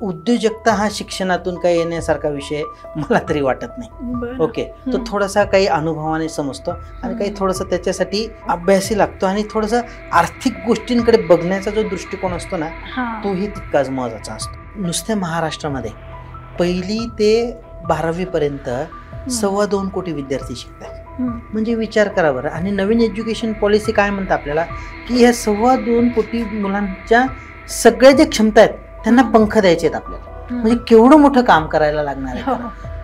उद्योजकता हा शिक्षणातून काही येण्यासारखा विषय मला तरी वाटत नाही. ओके, तो थोडासा काही अनुभवाने समजतो आणि काही थोडंसं त्याच्यासाठी अभ्यासी लागतो आणि थोडंसं आर्थिक गोष्टींकडे बघण्याचा जो दृष्टिकोन असतो ना तोही तितकाच महत्त्वाचा असतो. नुसत्या महाराष्ट्रामध्ये 1ली ते 12वी पर्यंत 2.25 कोटी विद्यार्थी शिकतात. म्हणजे विचार करा बरं. आणि नवीन एज्युकेशन पॉलिसी काय म्हणतं आपल्याला की ह्या 2.25 कोटी मुलांच्या सगळ्या ज्या क्षमता आहेत त्यांना पंख द्यायचे आहेत आपल्याला. म्हणजे केवढं मोठं काम करायला लागणार आहे.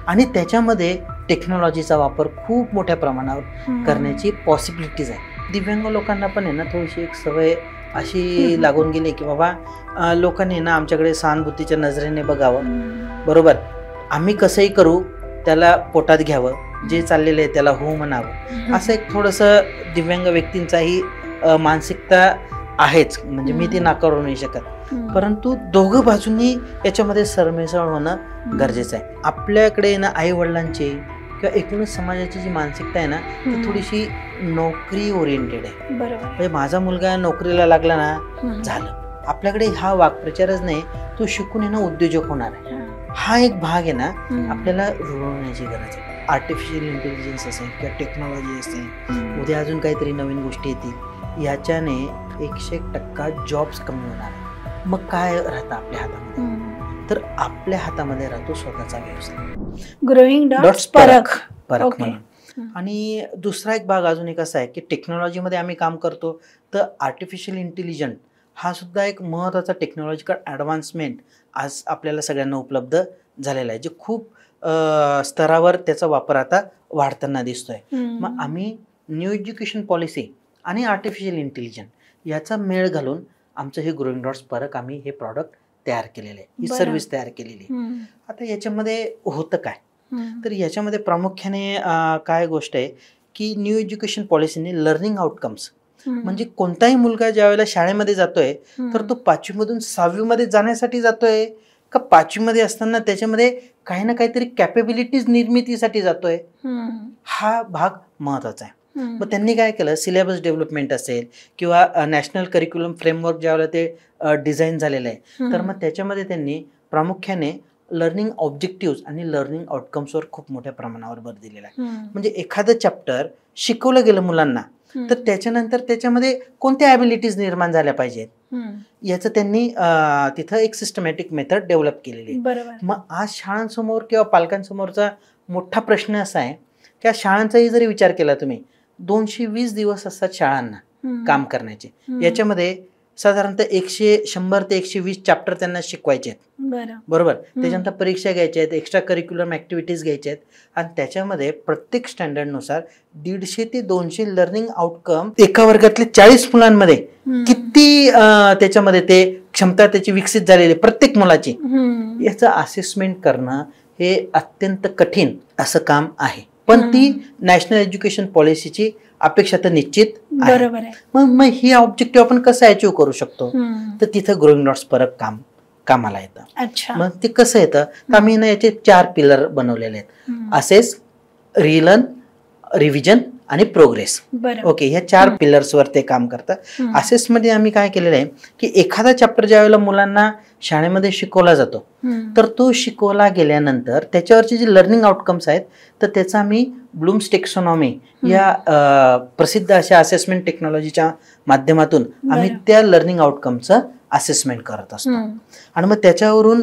आणि त्याच्यामध्ये टेक्नॉलॉजीचा वापर खूप मोठ्या प्रमाणावर करण्याची पॉसिबिलिटीज आहे. दिव्यांग लोकांना पण आहे ना थोडीशी एक सवय अशी लागून गेली की बाबा लोकांनी ना आमच्याकडे सहानुभूतीच्या नजरेने बघावं. बरोबर, आम्ही कसंही करू त्याला पोटात घ्यावं, जे चाललेलं आहे त्याला हो म्हणावं, असं एक थोडंसं दिव्यांग व्यक्तींचाही मानसिकता आहेच. म्हणजे मी ती नाकारू नाही शकत. परंतु दोघं बाजूंनी याच्यामध्ये सरमिसळ होणं गरजेचं आहे. आपल्याकडे ना आई वडिलांची किंवा एकूणच समाजाची जी मानसिकता आहे ना ती थोडीशी नोकरी ओरिएंटेड आहे. म्हणजे माझा मुलगा नोकरीला लागला ना झालं. आपल्याकडे हा वाक्प्रचारच नाही, तो शिकून आहे ना उद्योजक होणार आहे. हा एक भाग आहे ना आपल्याला रुळवण्याची गरज आहे. आर्टिफिशियल इंटेलिजन्स असेल किंवा टेक्नॉलॉजी असेल, उद्या अजून काहीतरी नवीन गोष्टी येतील, याच्याने 101% जॉब्स कमी होणार आहे. मग काय राहतं आपल्या हातामध्ये? तर आपल्या हातामध्ये राहतो स्वतःचा व्यवसाय. ग्रोइंग डॉट्स परख म्हणून. आणि दुसरा एक भाग अजून एक असा आहे की टेक्नॉलॉजीमध्ये आम्ही काम करतो तर आर्टिफिशियल इंटेलिजन्स हा सुद्धा एक महत्त्वाचा टेक्नॉलॉजिकल ॲडव्हान्समेंट आज आपल्याला सगळ्यांना उपलब्ध झालेला आहे, जे खूप स्तरावर त्याचा वापर आता वाढताना दिसतोय. मग आम्ही न्यू एज्युकेशन पॉलिसी आणि आर्टिफिशियल इंटेलिजन्स याचा मेळ घालून आमचं हे ग्रोइंग डॉट्स परक आम्ही हे प्रॉडक्ट तयार केलेलं आहे, ही सर्व्हिस तयार केलेली आहे. आता याच्यामध्ये होतं काय, तर याच्यामध्ये प्रामुख्याने काय गोष्ट आहे की न्यू एज्युकेशन पॉलिसीने लर्निंग आउटकम्स, म्हणजे कोणताही मुलगा ज्या वेळेला शाळेमध्ये जातोय तर तो 5वी मधून 6वी मध्ये जाण्यासाठी जातोय का 5वी मध्ये असताना त्याच्यामध्ये काही ना काहीतरी कॅपेबिलिटीज निर्मितीसाठी जातोय, हा भाग महत्वाचा आहे. मग त्यांनी काय केलं, सिलेबस डेव्हलपमेंट असेल किंवा नॅशनल करिक्युलम फ्रेमवर्क ज्यावेळेला ते डिझाईन झालेलं आहे तर मग त्याच्यामध्ये त्यांनी प्रामुख्याने लर्निंग ऑब्जेक्टिव्ह आणि लर्निंग आउटकम्सवर खूप मोठ्या प्रमाणावर भर दिलेला आहे. म्हणजे एखादं चॅप्टर शिकवलं गेलं मुलांना तर त्याच्यानंतर त्याच्यामध्ये कोणत्या ॲबिलिटीज निर्माण झाल्या पाहिजेत याचं त्यांनी तिथं एक सिस्टमॅटिक मेथड डेव्हलप केलेली आहे. मग आज शाळांसमोर किंवा पालकांसमोरचा मोठा प्रश्न असा आहे की शाळांचाही जरी विचार केला तुम्ही 220 दिवस असतात शाळांना काम करण्याचे. याच्यामध्ये साधारणतः 100 ते 120 चॅप्टर त्यांना शिकवायचे आहेत. बरोबर, त्याच्यानंतर परीक्षा घ्यायच्या आहेत, एक्स्ट्रा करिक्युलम ॲक्टिव्हिटीज घ्यायच्या आहेत आणि त्याच्यामध्ये प्रत्येक स्टँडर्डनुसार 150 ते 200 लर्निंग आउटकम एका वर्गातले 40 मुलांमध्ये किती त्याच्यामध्ये ते क्षमता त्याची विकसित झालेली प्रत्येक मुलाची, याचं असेसमेंट करणं हे अत्यंत कठीण असं काम आहे. पण ती नॅशनल एज्युकेशन पॉलिसीची अपेक्षा तर निश्चित आहे. मग ही ऑब्जेक्टिव्ह आपण कसं अचीव्ह करू शकतो, तर तिथं ग्रोइंग डॉट्स परक कामाला येतं. मग ते कसं येतं तर आम्ही ना याचे 4 पिलर बनवलेले आहेत, असेस, रिलर्न, रिव्हिजन आणि प्रोग्रेस. ओके, ह्या 4 पिलर्सवर ते काम करतं. असेसमध्ये आम्ही काय केलेलं आहे की एखादा चॅप्टर ज्या वेळेला मुलांना शाळेमध्ये शिकवला जातो तर तो शिकवला गेल्यानंतर त्याच्यावरचे जे लर्निंग आउटकम्स आहेत तर त्याचा आम्ही ब्लूम्स टेक्सॉनॉमी या प्रसिद्ध अशा असेसमेंट टेक्नॉलॉजीच्या माध्यमातून आम्ही त्या लर्निंग आउटकमचं असेसमेंट करत असतो. आणि मग त्याच्यावरून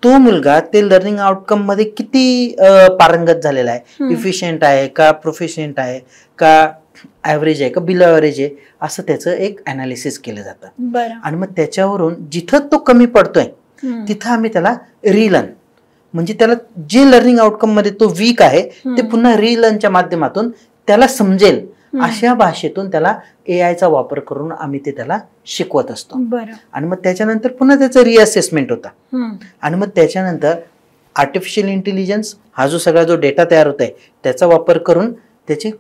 तो मुलगा ते लर्निंग आउटकम मध्ये किती पारंगत झालेला आहे, इफिशियंट आहे का, प्रोफिशियंट आहे का, ॲव्हरेज आहे का, बिलो ॲव्हरेज आहे, असं त्याचं एक ॲनालिसिस केलं जातं. आणि मग त्याच्यावरून जिथं तो कमी पडतोय तिथं आम्ही त्याला रिलर्न, म्हणजे त्याला जे लर्निंग आउटकम मध्ये तो वीक आहे ते पुन्हा रिलर्नच्या माध्यमातून त्याला समजेल अशा भाषेतून त्याला AI चा वापर करून आम्ही ते त्याला शिकवत असतो. आणि मग त्याच्यानंतर पुन्हा त्याचं रिअसेसमेंट होतं. आणि मग त्याच्यानंतर आर्टिफिशियल इंटेलिजन्स हा जो सगळा जो डेटा तयार होत आहे त्याचा वापर करून त्याची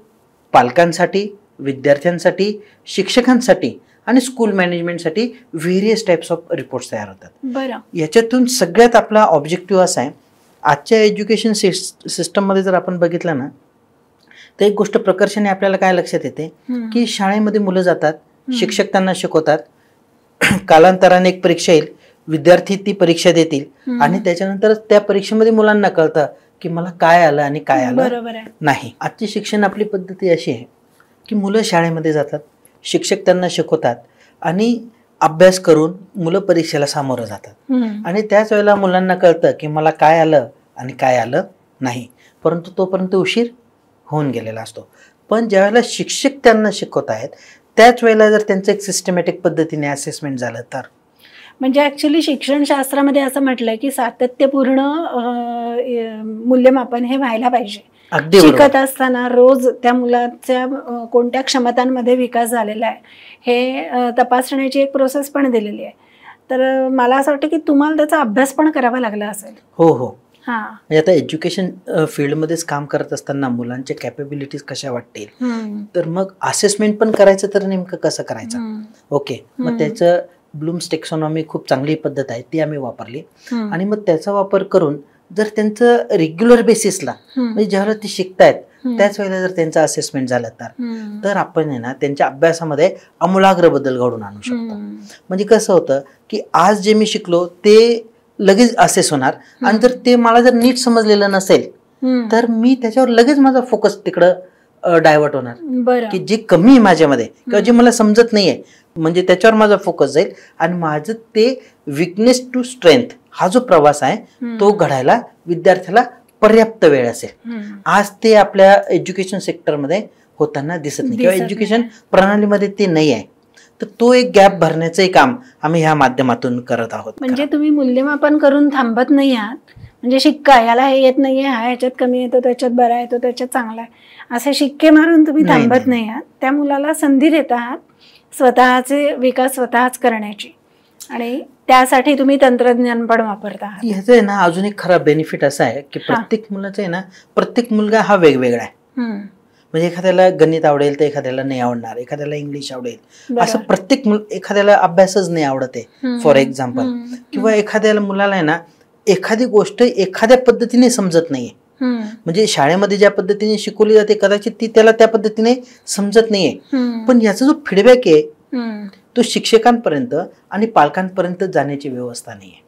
पालकांसाठी, विद्यार्थ्यांसाठी, शिक्षकांसाठी आणि स्कूल मॅनेजमेंटसाठी व्हेरियस टाइप्स ऑफ रिपोर्ट्स तयार होतात. याच्यातून सगळ्यात आपला ऑब्जेक्टिव्ह असा आहे, आजच्या एज्युकेशन सिस्टममध्ये जर आपण बघितलं ना तर एक गोष्ट प्रकर्षाने आपल्याला काय लक्षात येते की शाळेमध्ये मुलं जातात, शिक्षक त्यांना शिकवतात, कालांतराने एक परीक्षा येईल, विद्यार्थी ती परीक्षा देतील आणि त्याच्यानंतर त्या परीक्षेमध्ये मुलांना कळतं की मला काय आलं आणि काय आलं नाही. आजची शिक्षण आपली पद्धती अशी आहे की मुलं शाळेमध्ये जातात, शिक्षक त्यांना शिकवतात आणि अभ्यास करून मुलं परीक्षेला सामोरं जातात आणि त्याच वेळेला मुलांना कळतं की मला काय आलं आणि काय आलं नाही, परंतु तोपर्यंत उशीर होऊन गेलेला असतो. पण ज्यावेळेला शिक्षक त्यांना शिकवत आहेत त्याच वेळेला जर त्यांचं एक सिस्टमॅटिक पद्धतीने असेसमेंट झालं तर, म्हणजे ॲक्च्युली शिक्षणशास्त्रामध्ये असं म्हटलंय की सातत्यपूर्ण मूल्यमापन हे व्हायला पाहिजे. शिकत असताना रोज त्या मुलाच्या कोणत्या क्षमतांमध्ये विकास झालेला आहे हे तपासण्याची एक प्रोसेस पण दिलेली आहे. तर मला असं वाटतं की तुम्हाला त्याचा अभ्यास पण करावा लागला असेल. हो हो. म्हणजे आता एज्युकेशन फील्डमध्येच काम करत असताना मुलांच्या कॅपेबिलिटीज कशा वाटतील, तर मग असेसमेंट पण करायचं तर नेमकं कसं करायचं. ओके, मग त्याचं ब्लूम्स टेक्सॉनॉमी खूप चांगली पद्धत आहे, ती आम्ही वापरली आणि मग त्याचा वापर करून जर त्यांचं रेग्युलर बेसिसला म्हणजे ज्यावेळेला ते शिकतायत त्याच वेळेला जर त्यांचं असेसमेंट झालं तर आपण आहे ना त्यांच्या अभ्यासामध्ये आमूलाग्र बदल घडवून आणू शकतो. म्हणजे कसं होतं की आज जे मी शिकलो ते लगेच असेस होणार आणि जर ते मला जर नीट समजलेलं नसेल तर मी त्याच्यावर लगेच माझा फोकस तिकडं डायव्हर्ट होणार की जे कमी आहे माझ्यामध्ये किंवा जे मला समजत नाहीये म्हणजे त्याच्यावर माझा फोकस जाईल आणि माझं ते विकनेस टू स्ट्रेंथ हा जो प्रवास आहे तो घडायला विद्यार्थ्याला पर्याप्त वेळ असेल. आज ते आपल्या एज्युकेशन सेक्टरमध्ये होताना दिसत नाही किंवा एज्युकेशन प्रणालीमध्ये ते नाही आहे. तर तो एक गॅप भरण्याचंही काम आम्ही ह्या माध्यमातून करत आहोत. म्हणजे तुम्ही मूल्यमापन करून थांबत नाही आहात, म्हणजे शिक्का याला हे येत नाहीये, हा ह्याच्यात कमी येतो, त्याच्यात बरा येतो, त्याच्यात चांगला आहे, असे शिक्के मारून तुम्ही थांबत नाही आहात. त्या मुलाला संधी देत आहात स्वतःचे विकास स्वतःच करण्याची आणि त्यासाठी तुम्ही तंत्रज्ञान पण वापरता आहात. ह्याचं आहे ना अजून एक खरा बेनिफिट असा आहे की प्रत्येक मुलाचं आहे ना, प्रत्येक मुलगा हा वेगवेगळा आहे. म्हणजे एखाद्याला गणित आवडेल तर एखाद्याला नाही आवडणार, एखाद्याला इंग्लिश आवडेल, असं प्रत्येक एखाद्याला अभ्यासच नाही आवडत आहे फॉर एक्झाम्पल, किंवा एखाद्याला मुलाला आहे ना एखादी गोष्ट एखाद्या पद्धतीने समजत नाहीये. म्हणजे शाळेमध्ये ज्या पद्धतीने शिकवली जाते कदाचित ती त्याला त्या पद्धतीने समजत नाहीये, पण याचा जो फीडबॅक आहे तो शिक्षकांपर्यंत आणि पालकांपर्यंत जाण्याची व्यवस्था नाहीये.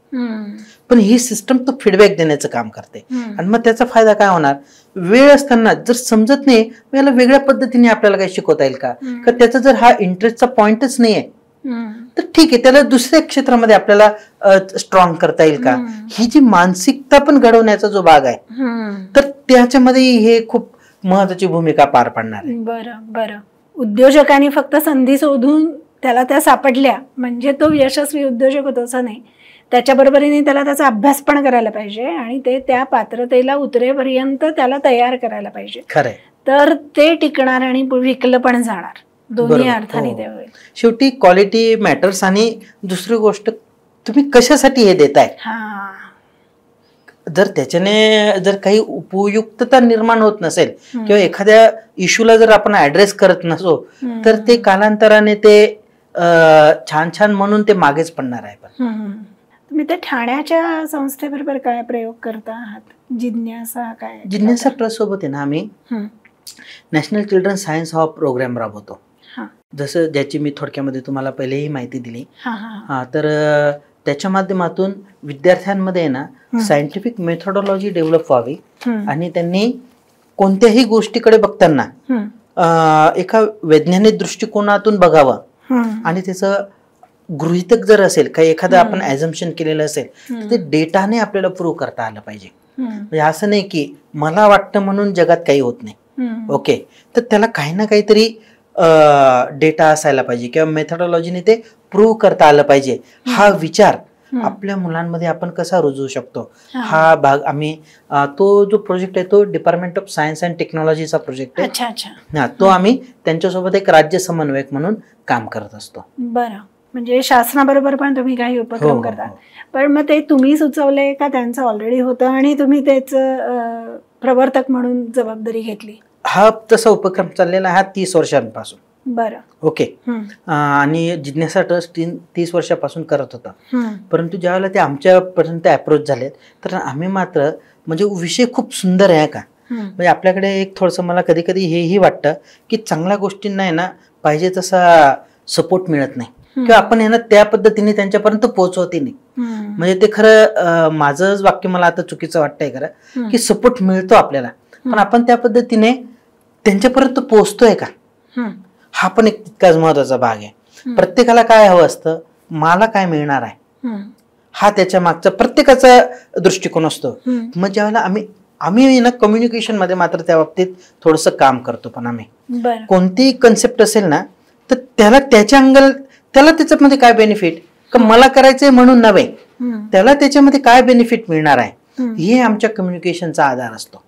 पण ही सिस्टम तो फीडबॅक देण्याचं काम करते आणि मग त्याचा फायदा काय होणार, वेळ असताना जर समजत नाही याला वेगळ्या पद्धतीने आपल्याला काही शिकवता येईल का, त्याचा जर हा इंटरेस्टचा पॉइंटच नाहीये तर ठीक आहे त्याला दुसऱ्या क्षेत्रामध्ये आपल्याला स्ट्रॉंग करता येईल का, ही जी मानसिकता पण घडवण्याचा जो भाग आहे तर त्याच्यामध्ये हे खूप महत्वाची भूमिका पार पाडणार आहे. बरं. उद्योजकांनी फक्त संधी शोधून त्याला त्या सापडल्या म्हणजे तो यशस्वी उद्योजक होतो असं नाही, त्याच्या बरोबरीने त्याला त्याचा अभ्यास पण करायला पाहिजे आणि ते त्या पात्रतेला उतरेपर्यंत त्याला तयार करायला पाहिजे. खरंय, तर ते टिकणार आणि विकलं पण जाणार, दोन्ही अर्थाने ते होईल. शेवटी क्वालिटी मॅटर्स आणि दुसरी गोष्ट तुम्ही कशासाठी हे देताय. जर त्याच्याने जर काही उपयुक्तता निर्माण होत नसेल किंवा एखाद्या इश्यूला जर आपण ऍड्रेस करत नसो तर ते कालांतराने ते छान छान म्हणून ते मागेच पडणार आहे. पण तुम्ही ते ठाण्याच्या संस्थेबरोबर काय प्रयोग करता आहात, जिज्ञासा काय? जिज्ञासा ट्रस्ट सोबत आहे ना आम्ही नॅशनल चिल्ड्रन सायन्स हा प्रोग्राम राबवतो. जसं ज्याची मी थोडक्यामध्ये तुम्हाला पहिलेही माहिती दिली. तर त्याच्या माध्यमातून विद्यार्थ्यांमध्ये ना सायंटिफिक मेथोडॉलॉजी डेव्हलप व्हावी आणि त्यांनी कोणत्याही गोष्टीकडे बघताना एका वैज्ञानिक दृष्टिकोनातून बघावं आणि त्याचं गृहीतक जर असेल काही एखादं आपण ॲझम्पशन केलेलं असेल तर ते डेटाने आपल्याला प्रूव्ह करता आलं पाहिजे. म्हणजे असं नाही की मला वाटतं म्हणून जगात काही होत नाही. ओके, तर त्याला काही ना काहीतरी डेटा असायला पाहिजे किंवा मेथोडॉलॉजीने ते प्रूव्ह करता आलं पाहिजे. हा विचार आपल्या मुलांमध्ये आपण कसा रुजवू शकतो हा भाग आम्ही तो जो प्रोजेक्ट आहे तो डिपार्टमेंट ऑफ सायन्स अँड टेक्नॉलॉजीचा प्रोजेक्ट आहे. तो आम्ही त्यांच्यासोबत एक राज्य समन्वयक म्हणून काम करत असतो. बरं, म्हणजे शासनाबरोबर पण तुम्ही काही उपक्रम करता. पण मग ते तुम्ही सुचवले का त्यांचं ऑलरेडी होतं आणि तुम्ही त्याचं प्रवर्तक म्हणून जबाबदारी घेतली? हा तसा उपक्रम चाललेला हा 30 वर्षांपासून. बरं, ओके. आणि जिज्ञासा ट्रस्ट 30 वर्षापासून करत होता, परंतु ज्यावेळेला ते आमच्यापर्यंत अप्रोच झाले तर आम्ही मात्र म्हणजे विषय खूप सुंदर आहे का, म्हणजे आपल्याकडे एक थोडंसं मला कधी कधी हेही वाटतं की चांगल्या गोष्टींना आहे ना पाहिजे तसा सपोर्ट मिळत नाही. किंवा आपण यांना त्या पद्धतीने त्यांच्यापर्यंत पोहोचवते नाही. म्हणजे ते खरं माझंच वाक्य मला आता चुकीचं वाटतंय खरं, की सपोर्ट मिळतो आपल्याला, पण आपण त्या पद्धतीने त्यांच्यापर्यंत पोहोचतोय का, हा पण एक तितकाच महत्वाचा भाग आहे. प्रत्येकाला काय हवं असतं, मला काय मिळणार आहे, हा त्याच्या मागचा प्रत्येकाचा दृष्टिकोन असतो. मग ज्यावेळेला आम्ही ना कम्युनिकेशन मध्ये मात्र त्या बाबतीत थोडस काम करतो. पण आम्ही कोणतीही कन्सेप्ट असेल ना तर त्याला त्याच्या त्याला त्याच्यामध्ये काय बेनिफिट, का मला करायचंय म्हणून नव्हे, त्याला त्याच्यामध्ये काय बेनिफिट मिळणार आहे, हे आमच्या कम्युनिकेशनचा आधार असतो.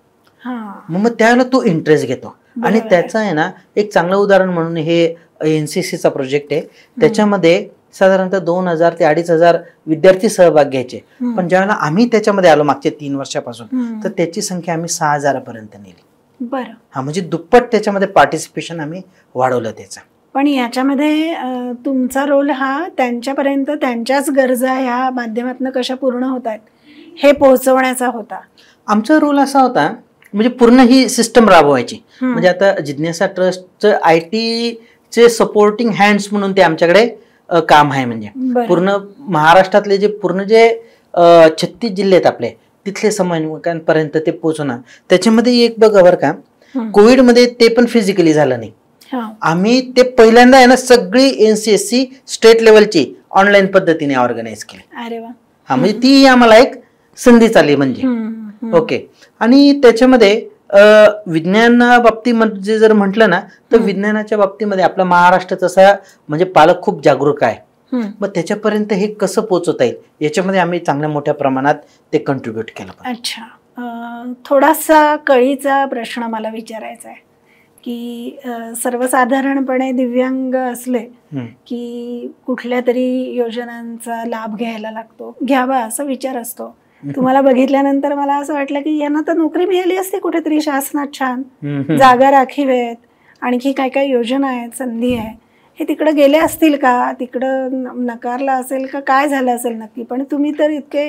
मग त्याला तो इंटरेस्ट घेतो. आणि त्याचं आहे ना एक चांगलं उदाहरण म्हणून हे NCCचा प्रोजेक्ट आहे. त्याच्यामध्ये साधारणतः 2000 ते 2500 विद्यार्थी सहभाग घ्यायचे, पण ज्यावेळेला आम्ही त्याच्यामध्ये आलो मागच्या 3 वर्षापासून, तर त्याची संख्या आम्ही 6000 पर्यंत नेली. हा म्हणजे दुप्पट त्याच्यामध्ये पार्टिसिपेशन आम्ही वाढवलं त्याचं. पण याच्यामध्ये तुमचा रोल हा त्यांच्यापर्यंत त्यांच्याच गरजा ह्या माध्यमातून कशा पूर्ण होत आहेत हे पोहोचवण्याचा होता. आमचा रोल असा होता म्हणजे पूर्ण ही सिस्टम राबवायची. म्हणजे आता जिज्ञासा ट्रस्टचं IT चे सपोर्टिंग हँड्स म्हणून ते आमच्याकडे काम आहे. म्हणजे पूर्ण महाराष्ट्रातले जे 36 जिल्हे आहेत आपले, तिथले समन्वयकांपर्यंत ते पोहोचवणं. त्याच्यामध्ये एक बघा बरं का, कोविडमध्ये ते पण फिजिकली झालं नाही. आम्ही ते पहिल्यांदा आहे ना सगळी NCSC स्टेट लेवलची ऑनलाईन पद्धतीने ऑर्गनाईज केली. अरे वा. हा म्हणजे ती आम्हाला एक संधी चालली म्हणजे. ओके. आणि त्याच्यामध्ये विज्ञान बाबतीमध्ये जर म्हटलं ना तर विज्ञानाच्या बाबतीमध्ये आपला महाराष्ट्र तसा म्हणजे पालक खूप जागरूक आहे. मग त्याच्यापर्यंत हे कसं पोहोचवता येईल याच्यामध्ये आम्ही चांगल्या मोठ्या प्रमाणात ते कंट्रीब्युट केलं. अच्छा, थोडासा कळीचा प्रश्न मला विचारायचा आहे की सर्वसाधारणपणे दिव्यांग असले की कुठल्या तरी योजनांचा लाभ घ्यायला लागतो, घ्यावा असा विचार असतो. तुम्हाला बघितल्यानंतर मला असं वाटलं की यांना तर नोकरी मिळाली असते कुठेतरी शासनात, छान जागा राखीवेत, आणखी काय काय योजना आहेत, संधी आहे, हे तिकडे गेले असतील का, तिकडं नकारला असेल का, काय झालं असेल नक्की. पण तुम्ही तर इतके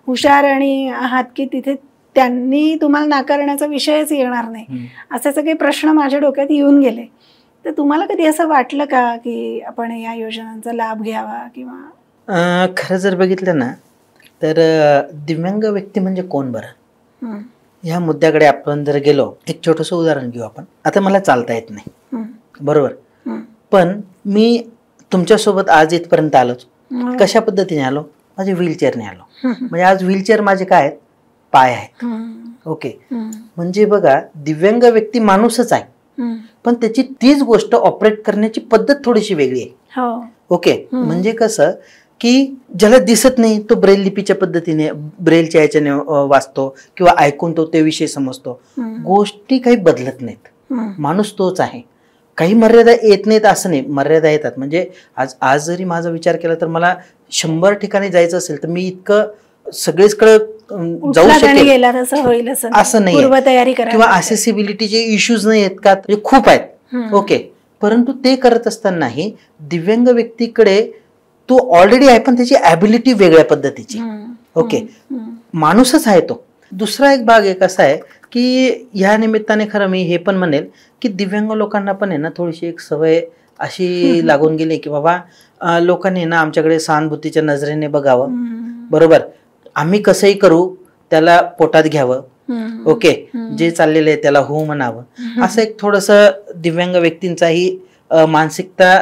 हुशार आणि आहात की तिथे त्यांनी तुम्हाला नाकारण्याचा विषयच येणार नाही, असे सगळे प्रश्न माझ्या डोक्यात येऊन गेले. तर तुम्हाला कधी असं वाटलं का की आपण या योजनांचा लाभ घ्यावा किंवा? खरं जर बघितलं ना तर दिव्यांग व्यक्ती म्हणजे कोण बरं, ह्या मुद्द्याकडे आपण जर गेलो, एक छोटंसं उदाहरण घेऊ आपण. आता मला चालता येत नाही, बरोबर, पण मी तुमच्यासोबत आज इथपर्यंत आलो. कशा पद्धतीने आलो, माझे व्हीलचेअरने आलो. म्हणजे आज व्हीलचेअर माझे काय आहेत, पाय आहेत. ओके. म्हणजे बघा दिव्यांग व्यक्ती माणूसच आहे, पण त्याची तीच गोष्ट ऑपरेट करण्याची पद्धत थोडीशी वेगळी आहे. ओके. म्हणजे कसं की ज्याला दिसत नाही तो ब्रेल लिपीच्या पद्धतीने ब्रेलच्या याच्याने वाचतो किंवा ऐकून तो ते विषय समजतो. गोष्टी काही बदलत नाहीत, माणूस तोच आहे. काही मर्यादा येत नाहीत असं नाही, मर्यादा येतात. म्हणजे आज जरी माझा विचार केला तर मला 100 ठिकाणी जायचं असेल तर मी इतकं सगळीकडे जाऊ शकेल असं नाही, किंवा ॲसेसिबिलिटीचे इश्यूज नाही आहेत का, खूप आहेत. ओके. परंतु ते करत असतानाही दिव्यांग व्यक्तीकडे तो ऑलरेडी आहे, पण त्याची ॲबिलिटी वेगळ्या पद्धतीची. ओके. माणूसच आहे तो. दुसरा एक भाग एक असा आहे की ह्या निमित्ताने खरं मी हे पण म्हणेल की दिव्यांग लोकांना पण आहे ना थोडीशी एक सवय अशी लागून गेली की बाबा लोकांनी ना आमच्याकडे सहानुभूतीच्या नजरेने बघावं, बरोबर, आम्ही कसंही करू त्याला पोटात घ्यावं. ओके. जे चाललेलं आहे त्याला हो म्हणावं, असं एक थोडंसं दिव्यांग व्यक्तींचाही मानसिकता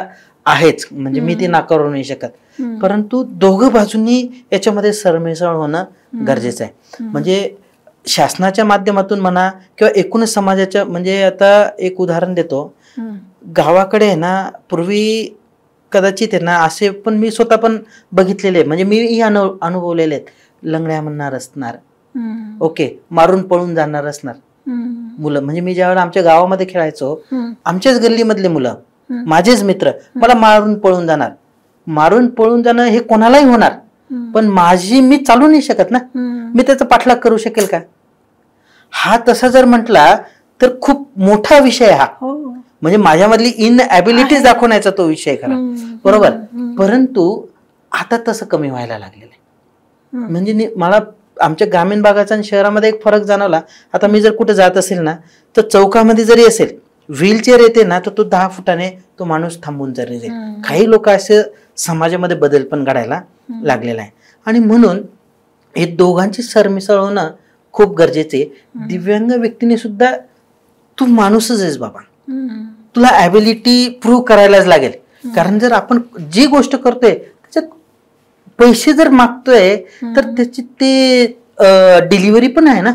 आहेच. म्हणजे मी ती नाकारू नाही शकत, परंतु दोघं बाजूंनी याच्यामध्ये सरमिसळ होणं गरजेचं आहे. म्हणजे शासनाच्या माध्यमातून म्हणा किंवा एकूणच समाजाच्या, म्हणजे आता एक उदाहरण देतो. गावाकडे आहे ना पूर्वी कदाचित आहे ना असे पण मी स्वतः पण बघितलेले, म्हणजे मी अनुभवलेले आहेत, लंगड्या म्हणणार असणार, ओके, मारून पळून जाणार असणार मुलं. म्हणजे मी ज्यावेळेला आमच्या गावामध्ये खेळायचो, आमच्याच गल्लीमधले मुलं, माझेच मित्र, मला मारून पळून जाणार. मारून पळून जाणं हे कोणालाही होणार, पण मी चालू नाही शकत ना, मी त्याचा पाठलाग करू शकेल का? हा तसा जर म्हटला तर खूप मोठा विषय हा. म्हणजे माझ्यामधली इनएबिलिटी दाखवण्याचा तो विषय खरा, बरोबर. परंतु आता तसं कमी व्हायला लागलेलं आहे. म्हणजे मला आमच्या ग्रामीण भागाचा आणि शहरामध्ये एक फरक जाणवला. आता मी जर कुठे जात असेल ना तर चौकामध्ये जरी असेल, व्हीलचेअर येते ना तर तो 10 फुटाने तो माणूस थांबून जरी जाईल. काही लोक असे समाजामध्ये बदल पण घडायला लागलेला आहे. आणि म्हणून हे दोघांची सरमिसळ होणं खूप गरजेचे. दिव्यांग व्यक्तीने सुद्धा तू माणूसच आहेस बाबा, तुला ॲबिलिटी प्रूव्ह करायलाच लागेल. कारण जर आपण जी गोष्ट करतोय त्याच्यात पैसे जर मागतोय तर त्याची ते डिलिव्हरी पण आहे ना,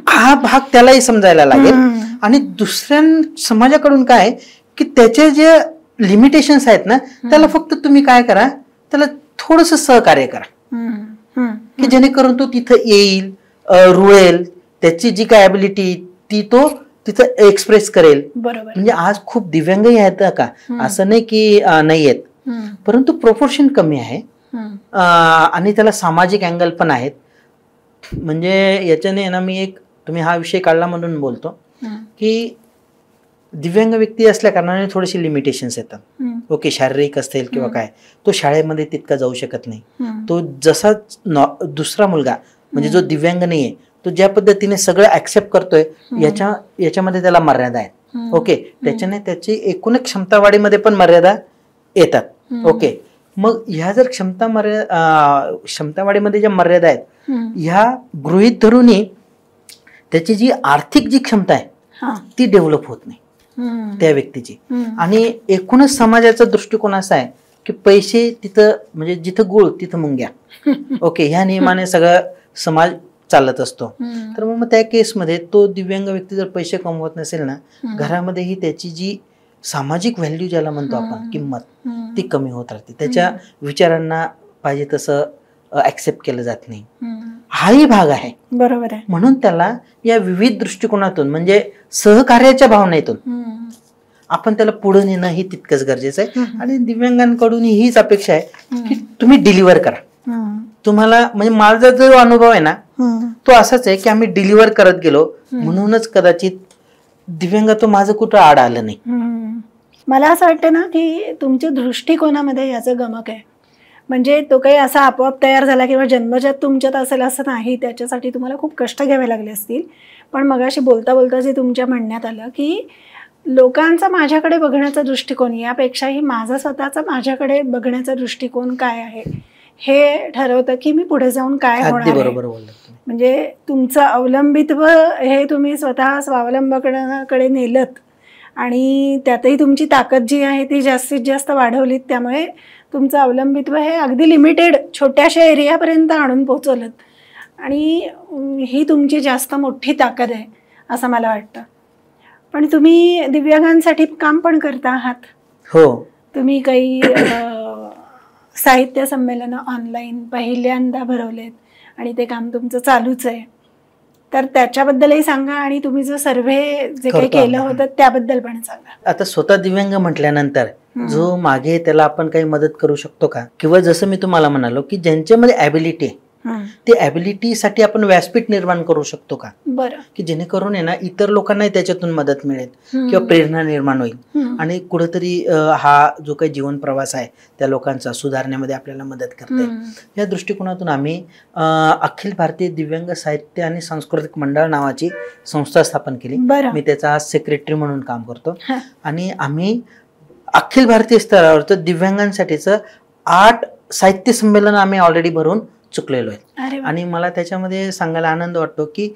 हा भाग त्यालाही समजायला लागेल. आणि दुसऱ्या समाजाकडून काय की त्याचे जे लिमिटेशन्स आहेत ना त्याला फक्त तुम्ही काय करा, त्याला थोडस सहकार्य करा की जेणेकरून तो तिथं येईल, रुळेल, त्याची जी काय ॲबिलिटी ती तो तिथं एक्सप्रेस करेल. म्हणजे आज खूप दिव्यांगही आहेत का, असं नाही की नाही आहेत, परंतु प्रोपोर्शन कमी आहे आणि त्याला सामाजिक अँगल पण आहेत. म्हणजे याच्याने ना मी एक, तुम्ही हा विषय काढला म्हणून बोलतो की दिव्यांग व्यक्ती असल्या कारणाने थोडेसे लिमिटेशन्स येतात. ओके, शारीरिक असतील किंवा काय, तो शाळेमध्ये तितका जाऊ शकत नाही. तो जसा दुसरा मुलगा म्हणजे जो दिव्यांग नाहीये तो ज्या पद्धतीने सगळं ऍक्सेप्ट करतोय याच्यामध्ये त्याला मर्यादा आहेत. ओके, त्याच्याने त्याची एकूण क्षमतावाढीमध्ये पण मर्यादा येतात. ओके, मग ह्या जर क्षमतावाढीमध्ये ज्या मर्यादा आहेत ह्या गृहीत धरूनही त्याची जी आर्थिक जी क्षमता आहे ती डेव्हलप होत नाही त्या व्यक्तीची. आणि एकूणच समाजाचा दृष्टिकोन असा आहे की पैसे तिथं म्हणजे जिथं गुळ तिथं मुंग्या. ओके, ह्या नियमाने सगळं समाज चालत असतो. तर मग त्या केसमध्ये तो दिव्यांग व्यक्ती जर पैसे कमवत नसेल ना, घरामध्येही त्याची जी सामाजिक व्हॅल्यू ज्याला म्हणतो आपण, किंमत, ती कमी होत राहते. त्याच्या विचारांना पाहिजे तसं ऍक्सेप्ट केलं जात नाही. हाही भाग आहे. बरोबर आहे. म्हणून त्याला या विविध दृष्टिकोनातून म्हणजे सहकार्याच्या भावनेतून आपण त्याला पुढे नेणं ही तितकंच गरजेचं आहे. आणि दिव्यांगांकडून हीच अपेक्षा आहे की तुम्ही डिलिव्हर करा. तुम्हाला म्हणजे माझा जो अनुभव आहे ना तो असाच आहे की आम्ही डिलिव्हर करत गेलो म्हणूनच कदाचित दिव्यांग तो माझं कुठं आड आलं नाही. मला असं वाटतं ना की तुमच्या दृष्टिकोनामध्ये याचं गमक आहे. म्हणजे तो काही असा आपोआप तयार झाला किंवा जन्मजात तुमच्यात असेल असं नाही, त्याच्यासाठी तुम्हाला खूप कष्ट घ्यावे लागले असतील. पण मगाशी बोलता बोलता जे तुमच्या म्हणण्यात आलं की लोकांचा माझ्याकडे बघण्याचा दृष्टिकोन यापेक्षाही माझा स्वतःचा माझ्याकडे बघण्याचा दृष्टिकोन काय आहे हे ठरवतं की मी पुढे जाऊन काय होणार आहे. म्हणजे तुमचं अवलंबित्व हे तुम्ही स्वतः स्वावलंबनाकडे नेलत आणि त्यातही तुमची ताकद जी आहे ती जास्तीत जास्त वाढवलीत. त्यामुळे तुमचं अवलंबित्व हे अगदी लिमिटेड छोट्याशा एरियापर्यंत आणून पोहोचवलं आणि ही तुमची जास्त मोठी ताकद आहे असं मला वाटतं. पण तुम्ही दिव्यांगांसाठी काम पण करता आहात. हो, तुम्ही काही साहित्य संमेलनं ऑनलाईन पहिल्यांदा भरवलेत आणि ते काम तुमचं चालूच आहे. तर त्याच्याबद्दलही सांगा आणि तुम्ही जो सर्व्हे जे काही केलं होतं त्याबद्दल पण सांगा. आता स्वतः दिव्यांग म्हटल्यानंतर जो मागे त्याला आपण काही मदत करू शकतो का, किंवा जसं मी तुम्हाला म्हणालो की ज्यांच्यामध्ये ॲबिलिटी आहे ते ॲबिलिटीसाठी आपण व्यासपीठ निर्माण करू शकतो का, बरं, की जेणेकरून आहे ना इतर लोकांनाही त्याच्यातून मदत मिळेल किंवा प्रेरणा निर्माण होईल आणि कुठेतरी हा जो काही जीवन प्रवास आहे त्या लोकांचा सुधारण्यामध्ये आपल्याला मदत करता येईल. या दृष्टिकोनातून आम्ही अखिल भारतीय दिव्यांग साहित्य आणि सांस्कृतिक मंडळ नावाची संस्था स्थापन केली. मी त्याचा आज सेक्रेटरी म्हणून काम करतो. आणि आम्ही अखिल भारतीय स्तरावरचं दिव्यांगांसाठीचं 8 साहित्य संमेलन आम्ही ऑलरेडी भरून चुकलेलो आहे. आणि मला त्याच्यामध्ये सांगायला आनंद वाटतो की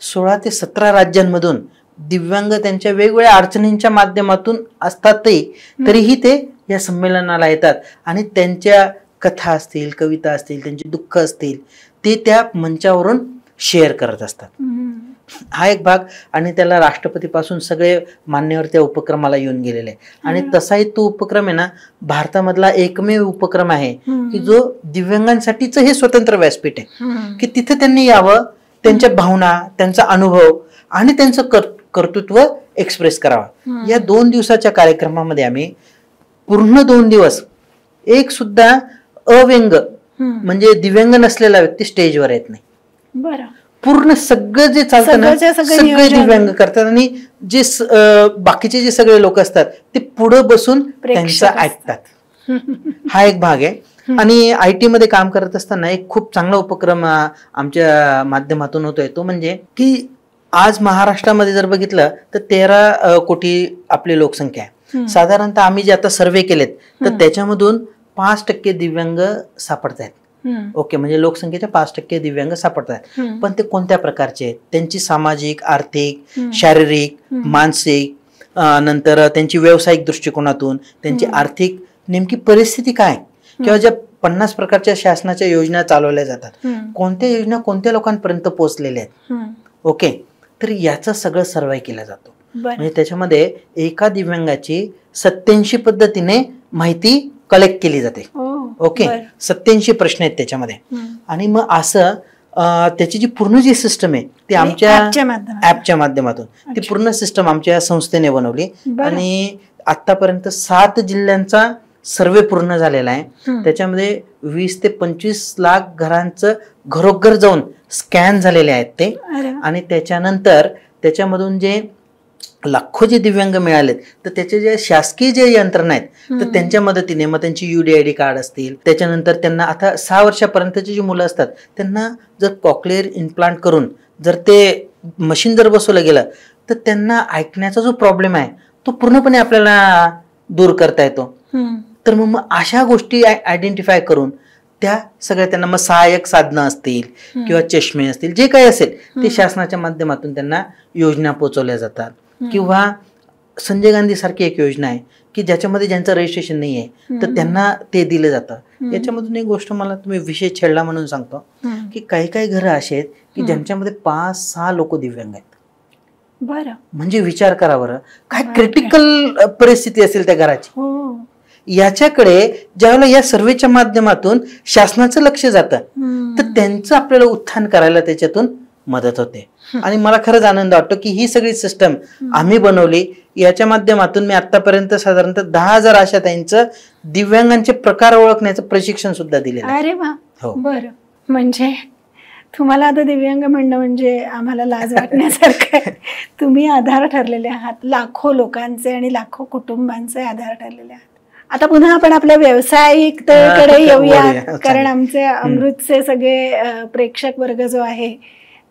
16 ते 17 राज्यांमधून दिव्यांग त्यांच्या वेगवेगळ्या अडचणींच्या माध्यमातून असतातही तरीही ते या संमेलनाला येतात आणि त्यांच्या कथा असतील, कविता असतील, त्यांची दुःख असतील ते त्या मंचावरून शेअर करत असतात. हा एक भाग. आणि त्याला राष्ट्रपतीपासून सगळे मान्यवर त्या उपक्रमाला येऊन गेलेले आहे. आणि तसाही तो उपक्रम आहे ना भारतामधला एकमेव उपक्रम आहे की जो दिव्यांगांसाठीच हे स्वतंत्र व्यासपीठ आहे की तिथे त्यांनी यावं, त्यांच्या भावना, त्यांचा अनुभव आणि त्यांचं कर्तृत्व एक्सप्रेस करावं. या 2 दिवसाच्या कार्यक्रमामध्ये आम्ही पूर्ण 2 दिवस एक सुद्धा अव्यंग म्हणजे दिव्यांग नसलेला व्यक्ती स्टेजवर येत नाही. बरं, पूर्ण सगळं जे चालतं ना सगळे दिव्यांग करतात आणि जे बाकीचे जे सगळे लोक असतात ते पुढे बसून त्यांचं ऐकतात. हा एक भाग आहे. आणि IT मध्ये काम करत असताना एक खूप चांगला उपक्रम आमच्या माध्यमातून होतोय. तो म्हणजे की आज महाराष्ट्रामध्ये जर बघितलं तर 13 कोटी आपली लोकसंख्या आहे साधारणतः आम्ही जे आता सर्वे केलेत तर त्याच्यामधून 5% दिव्यांग सापडत आहेत. ओके, म्हणजे लोकसंख्येच्या 5% दिव्यांग सापडत आहेत. पण ते कोणत्या प्रकारचे आहेत, त्यांची सामाजिक, आर्थिक, शारीरिक, मानसिक, नंतर त्यांची व्यावसायिक दृष्टिकोनातून त्यांची आर्थिक नेमकी परिस्थिती काय, किंवा ज्या 50 प्रकारच्या शासनाच्या योजना चालवल्या जातात, कोणत्या योजना कोणत्या लोकांपर्यंत पोहोचलेल्या आहेत. ओके, तर याचं सगळं सर्वे केला जातो. म्हणजे त्याच्यामध्ये एका दिव्यांगाची 87 पद्धतीने माहिती कलेक्ट केली जाते. ओके, 87 प्रश्न आहेत त्याच्यामध्ये. आणि मग असं त्याची जी पूर्ण जी सिस्टम आहे ती आमच्या ऍपच्या माध्यमातून ती पूर्ण सिस्टम आमच्या संस्थेने बनवली. आणि आतापर्यंत 7 जिल्ह्यांचा सर्वे पूर्ण झालेला आहे. त्याच्यामध्ये 20 ते 25 लाख घरांचं घरोघर जाऊन स्कॅन झालेले आहेत ते. आणि त्याच्यानंतर त्याच्यामधून जे लाखो जे दिव्यांग मिळालेत तर त्याचे जे शासकीय जे यंत्रणा आहेत तर त्यांच्या मदतीने मग त्यांची UDID कार्ड असतील, त्याच्यानंतर त्यांना आता 6 वर्षापर्यंतची जी मुलं असतात त्यांना जर कॉक्लिअर इम्प्लांट करून जर ते मशीन जर बसवलं गेलं तर त्यांना ऐकण्याचा जो प्रॉब्लेम आहे तो पूर्णपणे आपल्याला दूर करता येतो. तर मग अशा गोष्टी आयडेंटिफाय करून त्या सगळ्या त्यांना मग सहाय्यक साधनं असतील किंवा चष्मे असतील, जे काही असेल ते शासनाच्या माध्यमातून त्यांना योजना पोहोचवल्या जातात. किंवा संजय गांधी सारखी एक योजना आहे की ज्याच्यामध्ये ज्यांचं रजिस्ट्रेशन नाही आहे तर त्यांना ते दिलं जातं. याच्यामधून एक गोष्ट मला तुम्ही विषय छेडला म्हणून सांगतो की काही काही घरं अशी आहेत की ज्यांच्यामध्ये 5-6 लोक दिव्यांग आहेत. बरं, म्हणजे विचार करा बरं, काय क्रिटिकल परिस्थिती असेल त्या घराची. याच्याकडे ज्यावेळेला या सर्वेच्या माध्यमातून शासनाचं लक्ष जातं तर त्यांचं आपल्याला उत्थान करायला त्याच्यातून मदत होते. आणि मला खरंच आनंद वाटतो की ही सगळी सिस्टम आम्ही बनवली. याच्या माध्यमातून मी आतापर्यंत साधारणतः 10,000 अशा त्यांचं दिव्यांगांचे प्रकार ओळखण्याचं प्रशिक्षण सुद्धा दिलेलं आहे. अरे वा, बरं. म्हणजे तुम्हाला आता दिव्यांग म्हणणं म्हणजे आम्हाला लाज वाटण्यासारखं आहे. तुम्ही आधार ठरलेले आहात, लाखो लोकांचे आणि लाखो कुटुंबांचे आधार ठरलेले आहात. आता पुन्हा आपण आपल्या व्यावसायिकतेकडे येऊया, कारण आमचे अमृतचे सगळे प्रेक्षक वर्ग जो आहे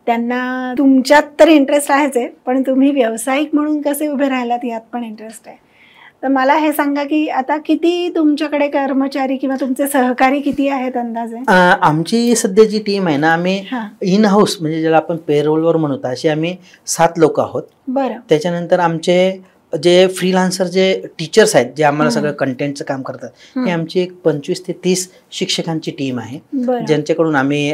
त्यांना तुमच्यात तर इंटरेस्ट आहेच आहे, पण तुम्ही व्यावसायिक म्हणून कसे उभे राहिलात यात पण इंटरेस्ट आहे. तर मला हे सांगा की आता किती तुमच्याकडे कर्मचारी किंवा तुमचे सहकारी किती आहेत अंदाजे? आमची सध्या जी टीम आहे ना, आम्ही इन हाऊस म्हणजे ज्याला आपण पेरोलवर म्हणतो असे आम्ही 7 लोक आहोत. बरं. त्याच्यानंतर आमचे जे फ्रीलान्सर जे टीचर्स आहेत जे आम्हाला सगळं कंटेंटचं काम करतात हे आमची एक 25 ते 30 शिक्षकांची टीम आहे, ज्यांच्याकडून आम्ही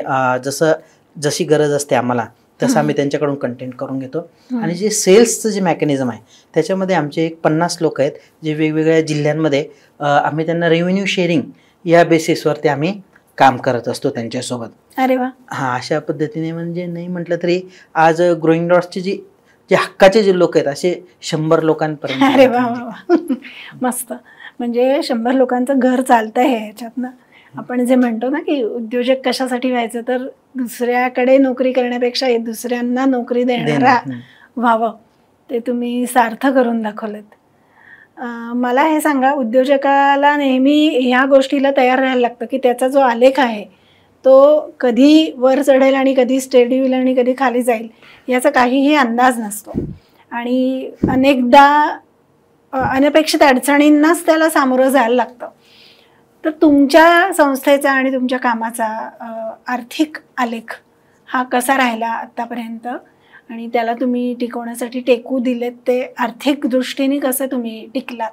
जशी गरज असते आम्हाला तसं आम्ही त्यांच्याकडून कंटेंट करून घेतो. आणि जे सेल्सचं जे मेकॅनिझम आहे त्याच्यामध्ये आमचे एक 50 लोक आहेत जे वेगवेगळ्या जिल्ह्यांमध्ये आम्ही त्यांना रेव्हेन्यू शेअरिंग या बेसिसवरती आम्ही काम करत असतो त्यांच्यासोबत. अरे वा. हा, अशा पद्धतीने म्हणजे नाही म्हटलं तरी आज ग्रोईंग डॉट्सचे जे हक्काचे जे लोक आहेत असे 100 लोकांपर्यंत. अरे वा, मस्त. म्हणजे 100 लोकांचं घर चालतंय ह्याच्यातनं. आपण जे म्हणतो ना की उद्योजक कशासाठी व्हायचं, तर दुसऱ्याकडे नोकरी करण्यापेक्षा दुसऱ्यांना नोकरी देणारा व्हावं, ते तुम्ही सार्थ करून दाखवलेत. मला हे सांगा, उद्योजकाला नेहमी ह्या गोष्टीला तयार राहायला लागतं की त्याचा जो आलेख आहे तो कधी वर चढेल आणि कधी स्टेडी होईल आणि कधी खाली जाईल याचा काहीही अंदाज नसतो. आणि अनेकदा अनपेक्षित अडचणींनाच त्याला सामोरं जायला लागतं. तर तुमच्या संस्थेचा आणि तुमच्या कामाचा आर्थिक आलेख हा कसा राहिला आत्तापर्यंत, आणि त्याला तुम्ही टिकवण्यासाठी टेकू दिलेत ते आर्थिक दृष्टीने कसं तुम्ही टिकलात?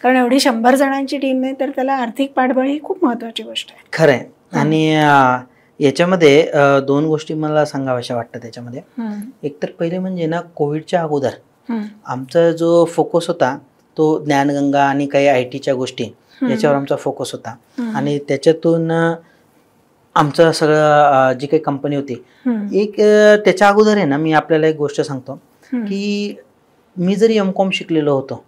कारण एवढी 100 जणांची टीम आहे तर त्याला आर्थिक पाठबळ ही खूप महत्त्वाची गोष्ट आहे. खरं आहे. आणि याच्यामध्ये 2 गोष्टी मला सांगाव्याशा वाटतं त्याच्यामध्ये. एक तर पहिले म्हणजे ना, कोविडच्या अगोदर आमचा जो फोकस होता तो ज्ञानगंगा आणि काही IT गोष्टी याच्यावर आमचा फोकस होता. आणि त्याच्यातून आमचं सगळं जी काही कंपनी होती एक त्याच्या अगोदर आहे ना, मी आपल्याला एक गोष्ट सांगतो की मी जरी M.Com शिकलेलो होतो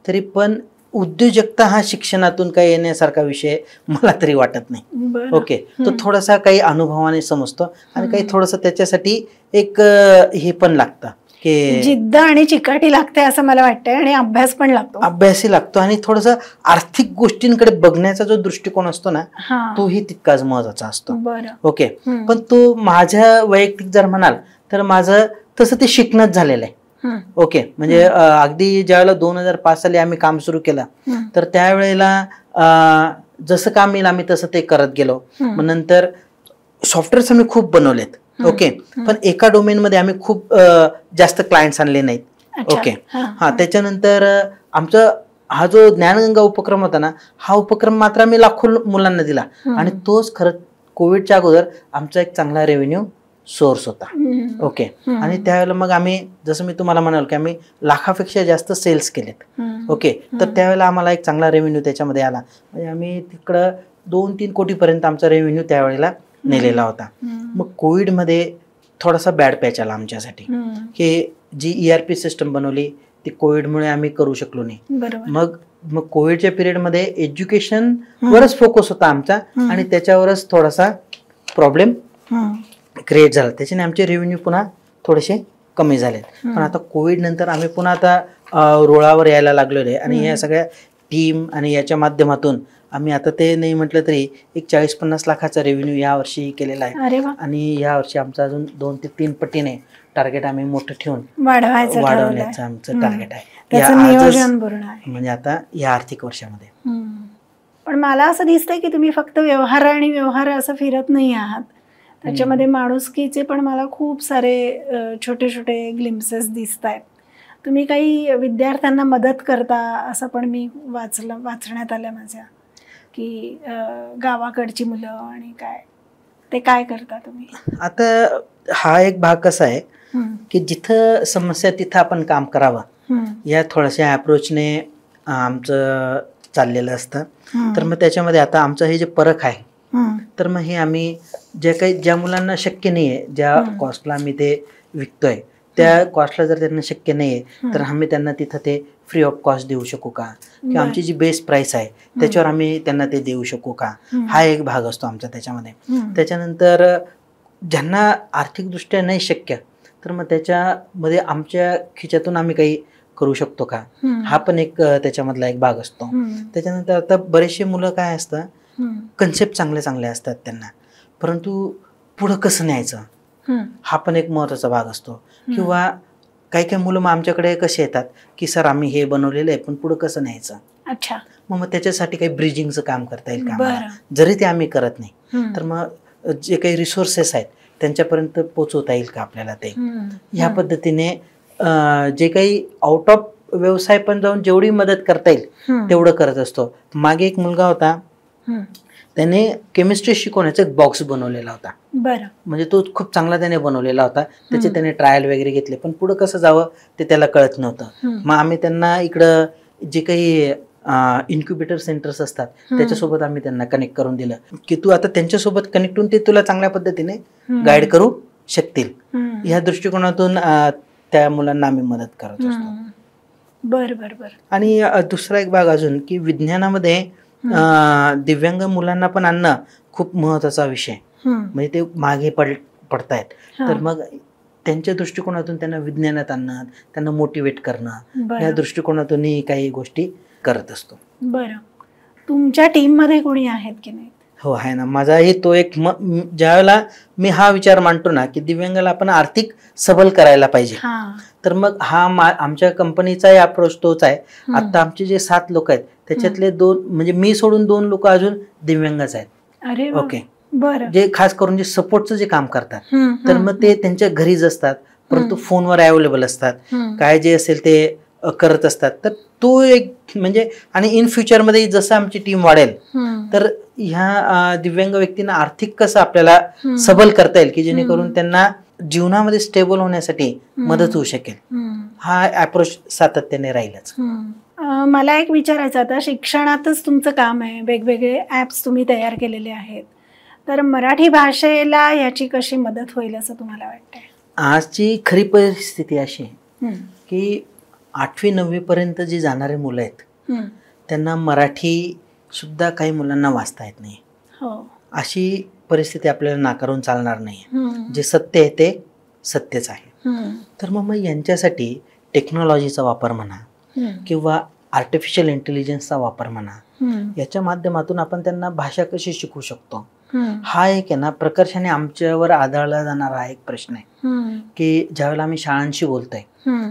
तरी पण उद्योजकता हा शिक्षणातून काही येण्यासारखा विषय मला तरी वाटत नाही. ओके, तो थोडासा काही अनुभवाने समजतो आणि काही थोडंसं त्याच्यासाठी एक हे पण लागतं की जिद्द आणि चिकाटी लागते असं मला वाटतंय. आणि अभ्यास पण लागतो, अभ्यासही लागतो आणि थोडंसं आर्थिक गोष्टींकडे बघण्याचा जो दृष्टिकोन असतो ना तोही तितकाच महत्वाचा असतो. ओके, पण तो माझ्या वैयक्तिक जर म्हणाल तर माझं तसं ते शिकणंच झालेलं आहे. ओके. म्हणजे अगदी ज्यावेळेला 2005 साली आम्ही काम सुरू केलं तर त्यावेळेला जसं काम येईल आम्ही तसं ते करत गेलो. मग नंतर सॉफ्टवेअर्स आम्ही खूप बनवलेत. ओके. पण एका डोमेन मध्ये आम्ही खूप जास्त क्लायंट्स आणले नाहीत. ओके. हा, त्याच्यानंतर आमचं हा जो ज्ञानगंगा उपक्रम होता ना, हा उपक्रम मात्र आम्ही लाखो मुलांना दिला आणि तोच खरं कोविडच्या अगोदर आमचा एक चांगला रेव्हेन्यू सोर्स होता. ओके. आणि त्यावेळेला मग आम्ही, जसं मी तुम्हाला म्हणाल की आम्ही लाखापेक्षा जास्त सेल्स केलेत. ओके. तर त्यावेळेला आम्हाला एक चांगला रेव्हेन्यू त्याच्यामध्ये आला. म्हणजे आम्ही तिकडं 2-3 कोटीपर्यंत आमचा रेव्हेन्यू त्यावेळेला नेलेला होता. मग कोविडमध्ये थोडासा बॅड पॅच आला आमच्यासाठी, की जी ERP सिस्टम बनवली ती कोविडमुळे आम्ही करू शकलो नाही. मग कोविडच्या पिरियडमध्ये एज्युकेशन वरच फोकस होता आमचा आणि त्याच्यावरच थोडासा प्रॉब्लेम क्रिएट झाला. त्याच्याने आमचे रेव्हेन्यू पुन्हा थोडेसे कमी झाले. पण आता कोविड नंतर आम्ही पुन्हा आता रोळावर यायला लागलेलो आहे आणि या सगळ्या टीम आणि याच्या माध्यमातून आम्ही आता ते नाही म्हटलं तरी एक 40-50 लाखाचा रेव्हेन्यू यावर्षी केलेला आहे. आणि यावर्षी आमचा अजून 2 ते 3 पटीने टार्गेट आम्ही मोठं ठेवून वाढवण्याचं आमचं टार्गेट आहे. म्हणजे आता या आर्थिक वर्षामध्ये. पण मला असं दिसतंय की तुम्ही फक्त व्यवहार आणि व्यवहार असं फिरत नाही आहात. त्याच्यामध्ये माणुसकीचे पण मला खूप सारे छोटे छोटे ग्लिम्सेस दिसत आहेत. तुम्ही काही विद्यार्थ्यांना मदत करता असं पण मी वाचण्यात आलं माझ्या, की गावाकडची मुलं आणि ते काय करता तुम्ही? आता हा एक भाग कसा आहे की जिथं समस्या तिथं आपण काम करावं या थोड्याशा अप्रोचने आमचं चाललेलं असतं. तर मग त्याच्यामध्ये आता आमचं हे जे परख आहे, तर मग हे आम्ही ज्या मुलांना शक्य नाही आहे, ज्या कॉस्टला आम्ही ते विकतोय त्या कॉस्टला जर त्यांना शक्य नाही आहे तर आम्ही त्यांना तिथं ते फ्री ऑफ कॉस्ट देऊ शकू का, किंवा आमची जी बेस प्राइस आहे त्याच्यावर आम्ही त्यांना ते देऊ शकू का, हा एक भाग असतो आमचा त्याच्यामध्ये. त्याच्यानंतर ज्यांना आर्थिकदृष्ट्या नाही शक्य तर मग त्याच्यामध्ये आमच्या खिच्यातून आम्ही काही करू शकतो का, हा पण एक त्याच्यामधला एक भाग असतो. त्याच्यानंतर आता बरेचसे मुलं काय असतं, कन्सेप्ट चांगले असतात त्यांना, परंतु पुढं कसं न्यायचं हा पण एक महत्त्वाचा भाग असतो. किंवा काही मुलं मग आमच्याकडे कसे येतात की सर आम्ही हे बनवलेलं आहे पण पुढं कसं न्यायचं. मग त्याच्यासाठी काही ब्रिजिंगचं काम करता येईल का, जरी ते आम्ही करत नाही तर मग जे काही रिसोर्सेस आहेत त्यांच्यापर्यंत पोहोचवता येईल का आपल्याला ते. ह्या पद्धतीने जे काही आउट ऑफ व्यवसाय पण जाऊन जेवढी मदत करता येईल तेवढं करत असतो. मागे एक मुलगा होता, त्याने केमिस्ट्री शिकवण्याचा एक बॉक्स बनवलेला होता. म्हणजे तो खूप चांगला त्याने बनवलेला होता. त्याचे त्याने ट्रायल वगैरे घेतले पण पुढे कसं जावं ते त्याला कळत नव्हतं. मग आम्ही त्यांना इकडं जे काही इन्क्युबेटर सेंटर्स असतात त्याच्यासोबत आम्ही त्यांना कनेक्ट करून दिलं की तू आता त्यांच्यासोबत कनेक्ट होऊन ते तुला चांगल्या पद्धतीने गाईड करू शकतील. ह्या दृष्टिकोनातून त्या मुलांना आम्ही मदत करत असतो. आणि दुसरा एक भाग अजून की विज्ञानामध्ये दिव्यांग मुलांना पण आणणं खूप महत्वाचा विषय. म्हणजे ते मागे पडतायत तर मग त्यांच्या दृष्टिकोनातून त्यांना विज्ञानात आणणं, त्यांना मोटिवेट करणं, या दृष्टिकोनातूनही काही गोष्टी करत असतो. बरं, तुमच्या टीम मध्ये कोणी आहेत की नाही? हो आहे ना. माझाही तो एक ज्यावेळेला मी हा विचार मांडतो ना की दिव्यांगाला आपण आर्थिक सबल करायला पाहिजे, तर मग हा आमच्या कंपनीचाही अप्रोच तोच आहे. आता आमचे जे 7 लोक आहेत त्याच्यातले 2 म्हणजे मी सोडून 2 लोक अजून दिव्यांगच आहेत. ओके. जे खास करून जे सपोर्टचं जे काम करतात तर मग ते त्यांच्या घरीच असतात परंतु फोनवर अवेलेबल असतात, काय जे असेल ते करत असतात. तर तो एक म्हणजे आणि इन फ्युचरमध्ये जसं आमची टीम वाढेल तर ह्या दिव्यांग व्यक्तींना आर्थिक कसं आपल्याला सबल करता येईल की जेणेकरून त्यांना जीवनामध्ये स्टेबल होण्यासाठी मदत होऊ शकेल, हा अप्रोच सातत्याने राहीलच. मला एक विचारायचं, आता शिक्षणातच तुमचं काम आहे, वेगवेगळे ॲप्स तुम्ही तयार केलेले आहेत, तर मराठी भाषेला याची कशी मदत होईल असं तुम्हाला वाटतंय? आजची खरी परिस्थिती अशी आहे की 8वी-9वी पर्यंत जी जाणारे मुलं आहेत त्यांना मराठी सुद्धा काही मुलांना वाचता येत नाही. अशी परिस्थिती आपल्याला नाकारून चालणार नाही. जे सत्य आहे ते सत्यच आहे. तर मग यांच्यासाठी टेक्नॉलॉजीचा वापर म्हणा किंवा आर्टिफिशियल इंटेलिजन्सचा वापर म्हणा, याच्या माध्यमातून आपण त्यांना भाषा कशी शिकू शकतो, हा एक आहे ना प्रकर्षाने आमच्यावर आदळला जाणारा एक प्रश्न आहे. की ज्यावेळेला आम्ही शाळांशी बोलतोय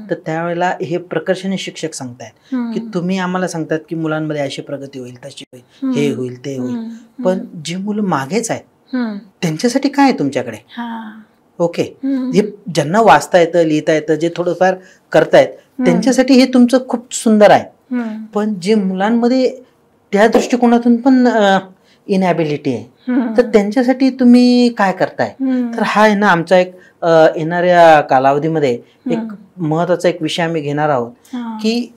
तर त्यावेळेला हे प्रकर्षाने शिक्षक सांगतायत की तुम्ही आम्हाला सांगतात की मुलांमध्ये अशी प्रगती होईल, तशी होईल, हे होईल, ते होईल, पण जी मुलं मागेच आहेत त्यांच्यासाठी काय आहे तुमच्याकडे? ओके, हे ज्यांना वाचता येतं, लिहिता येतं, जे थोडंफार करतायत त्यांच्यासाठी हे तुमचं खूप सुंदर आहे, पण जे मुलांमध्ये त्या दृष्टिकोनातून पण इनॅबिलिटी आहे तर त्यांच्यासाठी तुम्ही काय करताय? तर हा आहे ना आमचा एक येणाऱ्या कालावधीमध्ये एक महत्वाचा एक विषय आम्ही घेणार आहोत की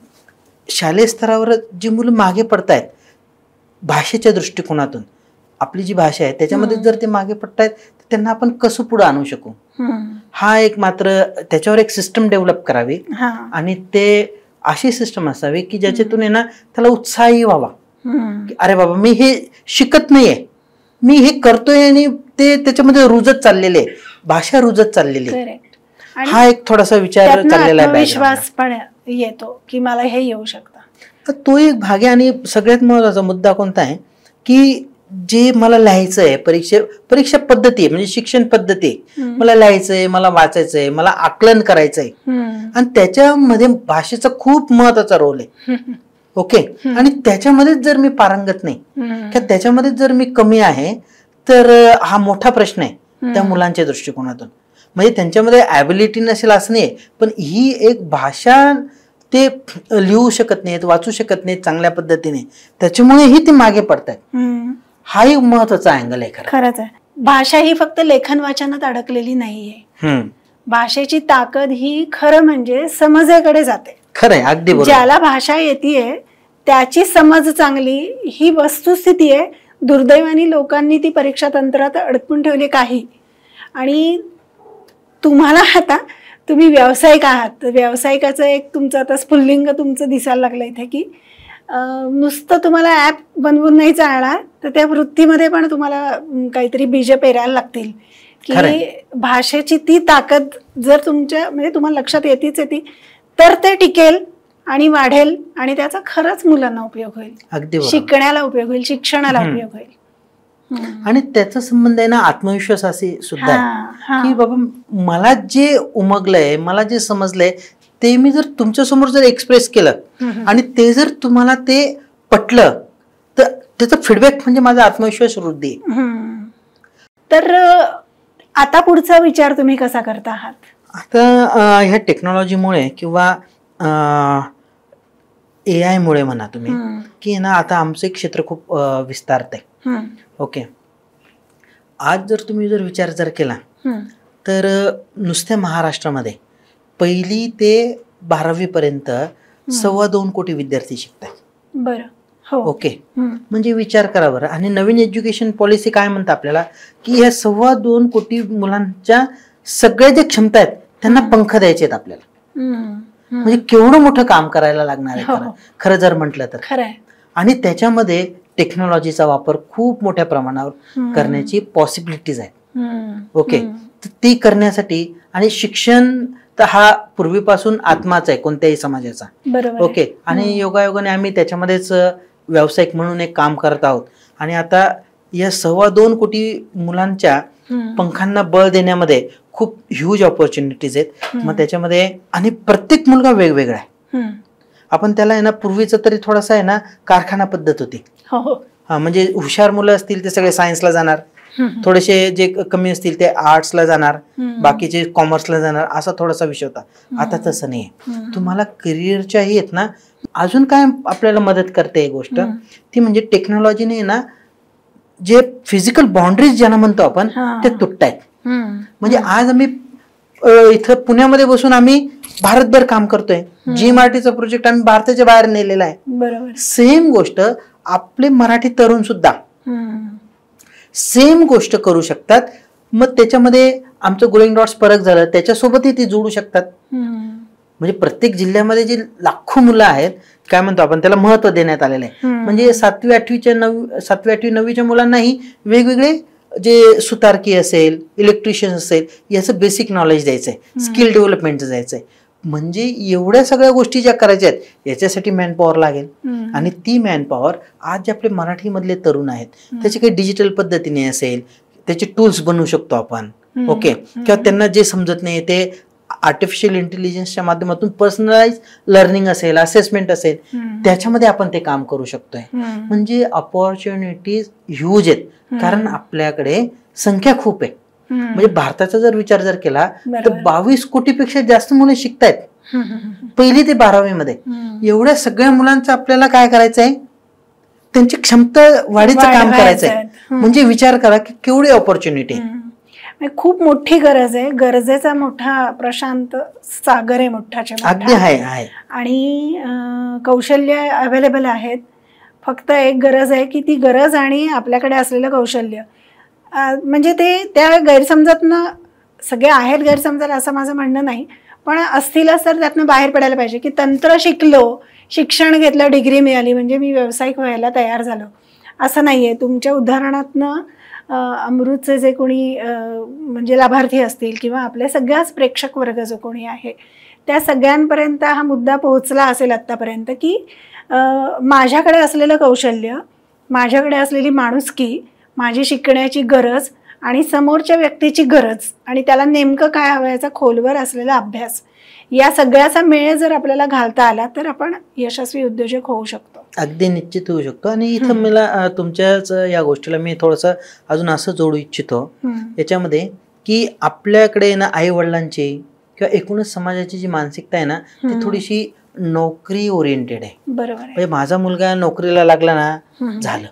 शालेय स्तरावर जी मुलं मागे पडतायत भाषेच्या दृष्टिकोनातून, आपली जी भाषा आहे त्याच्यामध्ये जर ते मागे पडतायत तर त्यांना आपण कसं पुढे आणू शकू, हा एक मात्र त्याच्यावर एक सिस्टम डेव्हलप करावी आणि ते अशी सिस्टम असावी की ज्याच्यातून आहे ना त्याला उत्साही व्हावा की अरे बाबा मी हे शिकत नाहीये, मी हे करतोय आणि ते त्याच्यामध्ये रुजत चाललेले, भाषा रुजत चाललेली, हा एक थोडासा विचार चाललेला आहे, विश्वास पण येतो की मला हे येऊ शकतं. तर तो एक भाग आहे. आणि सगळ्यात महत्वाचा मुद्दा कोणता आहे की जे मला लिहायचंय, परीक्षा पद्धती म्हणजे शिक्षण पद्धती, मला लिहायचंय, मला वाचायचंय, मला आकलन करायचंय आणि त्याच्यामध्ये भाषेचा खूप महत्वाचा रोल आहे. ओके, आणि त्याच्यामध्येच जर मी पारंगत नाही किंवा त्याच्यामध्येच जर मी कमी आहे तर हा मोठा प्रश्न आहे त्या मुलांच्या दृष्टिकोनातून. म्हणजे त्यांच्यामध्ये ॲबिलिटी नसेल असं नाही, पण ही एक भाषा ते लिहू शकत नाहीत, वाचू शकत नाहीत चांगल्या पद्धतीने, त्याच्यामुळेही ते मागे पडतात. हा एक महत्वाचा अँगल आहे. खरंच आहे, भाषा ही फक्त लेखन वाचनात अडकलेली नाहीये. भाषेची ताकद ही खरं म्हणजे समजेकडे जाते. खरंय, अगदी बरोबर. ज्याला भाषा येतेय त्याची समज चांगली ही वस्तुस्थिती आहे. दुर्दैवाने लोकांनी ती परीक्षा तंत्रात अडकून ठेवली काही. आणि तुम्हाला आता तुम्ही व्यावसायिक आहात, व्यावसायिकाचं एक तुमचं आता स्फुल्लिंग तुमचं दिसायला लागलं इथे की नुसतं तुम्हाला ॲप बनवून नाही चालणार, तर त्या वृत्तीमध्ये पण तुम्हाला काहीतरी बीज पेरायला लागतील की भाषेची ती ताकद जर तुमच्या म्हणजे तुम्हाला लक्षात येतेच येते तर ते टिकेल आणि वाढेल आणि त्याचा खरंच मुलांना उपयोग होईल, अगदी शिकण्याला उपयोग होईल, शिक्षणाला उपयोग होईल. आणि त्याचा संबंध आहे ना आत्मविश्वासाशी सुद्धा आहे की बाबा मला जे उमगलंय, मला जे समजलंय ते मी जर तुमच्या समोर जर एक्सप्रेस केलं आणि ते जर तुम्हाला ते पटलं तर त्याचा फीडबॅक म्हणजे माझा आत्मविश्वास वृद्धी. तर आता पुढचा विचार तुम्ही कसा करता आहात? आता ह्या टेक्नॉलॉजीमुळे किंवा AI मुळे म्हणा तुम्ही की ना आता आमचं एक क्षेत्र खूप विस्तारत आहे. ओके, आज जर तुम्ही जर विचार जर केला तर नुसत्या महाराष्ट्रामध्ये 1ली ते 12वी पर्यंत 2.25 कोटी विद्यार्थी शिकतात. बरं, ओके, म्हणजे विचार करा बरं. आणि नवीन एज्युकेशन पॉलिसी काय म्हणतं आपल्याला की ह्या 2.25 कोटी मुलांच्या सगळ्या ज्या क्षमता आहेत त्यांना पंख द्यायचे आहेत आपल्याला. म्हणजे केवढं मोठं काम करायला लागणार आहे खरं जर म्हटलं तर. खरंय. आणि त्याच्यामध्ये टेक्नॉलॉजीचा वापर खूप मोठ्या प्रमाणावर करण्याची पॉसिबिलिटीज आहेत. ओके, तर ती करण्यासाठी आणि शिक्षण तर हा पूर्वीपासून आत्माच आहे कोणत्याही समाजाचा. ओके, आणि योगायोगाने आम्ही त्याच्यामध्येच व्यावसायिक म्हणून एक काम करत आहोत. आणि आता या 2.25 कोटी मुलांच्या पंखांना बळ देण्यामध्ये खूप ह्यूज ऑपॉर्च्युनिटीज आहेत. मग त्याच्यामध्ये आणि प्रत्येक मुलगा वेगवेगळा आहे. आपण त्याला आहे ना पूर्वीचं तरी थोडासा आहे ना कारखाना पद्धत होती. म्हणजे हुशार मुलं असतील ते सगळे सायन्सला जाणार, थोडेसे जे कमी असतील ते आर्ट्सला जाणार, बाकीचे कॉमर्सला जाणार, असा थोडासा विषय होता. आता तसं नाही. तुम्हाला करिअरच्याही आहेत ना अजून काय आपल्याला मदत करते गोष्ट ती म्हणजे टेक्नॉलॉजीने ना जे फिजिकल बाउंड्रीज ज्यांना म्हणतो आपण ते तुटतायत. म्हणजे आज आम्ही इथं पुण्यामध्ये बसून आम्ही भारतभर काम करतोय. GMRTचा प्रोजेक्ट आम्ही भारताच्या बाहेर नेलेला आहे. बरोबर. सेम गोष्ट आपले मराठी तरुण सुद्धा सेम गोष्ट करू शकतात. मग त्याच्यामध्ये आमचं गोलिंग डॉट्स परत झालं त्याच्यासोबतही ते जोडू शकतात. म्हणजे प्रत्येक जिल्ह्यामध्ये जे लाखो मुलं आहेत काय म्हणतो आपण त्याला महत्व देण्यात आलेलं आहे. म्हणजे 7वी 8वी 9वीच्या मुलांनाही वेगवेगळे जे सुतारकी असेल, इलेक्ट्रिशियन असेल याचं बेसिक नॉलेज द्यायचंय, स्किल डेव्हलपमेंटचं द्यायचंय. म्हणजे एवढ्या सगळ्या गोष्टी ज्या करायच्या आहेत याच्यासाठी मॅनपॉवर लागेल. आणि ती मॅनपॉवर आज जे आपले मराठीमधले तरुण आहेत त्याची काही डिजिटल पद्धतीने असेल त्याचे टूल्स बनवू शकतो आपण. ओके, किंवा त्यांना जे समजत नाही ते आर्टिफिशियल इंटेलिजन्सच्या माध्यमातून पर्सनलाइज लर्निंग असेल, असेसमेंट असेल, त्याच्यामध्ये आपण ते काम करू शकतोय. म्हणजे अपॉर्च्युनिटीज ह्यूज आहेत, कारण आपल्याकडे संख्या खूप आहे. म्हणजे भारताचा जर विचार जर केला तर 22 कोटीपेक्षा जास्त मुले शिकतायत 1ली ते 12वी मध्ये. एवढ्या सगळ्या मुलांचं आपल्याला काय करायचंय, त्यांची क्षमता वाढीचं काम करायचंय. म्हणजे विचार करा की केवढी ऑपॉर्च्युनिटी आहे. खूप मोठी गरज आहे. गरजेचा मोठा प्रशांत सागर आहे, मोठाच्या अगदी आहे. आणि कौशल्य अवेलेबल आहेत. फक्त एक गरज आहे की ती गरज आणि आपल्याकडे असलेलं कौशल्य, म्हणजे ते त्या गैरसमजातनं, सगळे आहेत गैरसमजात असं माझं म्हणणं नाही, पण असतीलच तर त्यातनं बाहेर पडायला पाहिजे. की तंत्र शिकलो, शिक्षण घेतलं, डिग्री मिळाली म्हणजे मी व्यावसायिक व्हायला तयार झालो, असं नाही आहे. तुमच्या उदाहरणातनं अमृतचे जे कोणी म्हणजे लाभार्थी असतील किंवा आपले सगळ्याच प्रेक्षक वर्ग जो कोणी आहे त्या सगळ्यांपर्यंत हा मुद्दा पोहोचला असेल आत्तापर्यंत की माझ्याकडे असलेलं कौशल्य, माझ्याकडे असलेली माणुसकी, माझी शिकण्याची गरज आणि समोरच्या व्यक्तीची गरज आणि त्याला नेमकं काय हवं याचा खोलवर असलेला अभ्यास, या सगळ्याचा मेळ जर आपल्याला घालता आला तर आपण यशस्वी उद्योजक होऊ शकतो. अगदी निश्चित होऊ शकतो. आणि इथं मला तुमच्याच या गोष्टीला मी थोडंसं अजून असं जोडू इच्छितो याच्यामध्ये की आपल्याकडे ना आई वडिलांची किंवा एकूणच समाजाची जी मानसिकता आहे ना ती थोडीशी नोकरी ओरिएंटेड आहे. बरोबर. म्हणजे माझा मुलगा नोकरीला लागला ना झालं,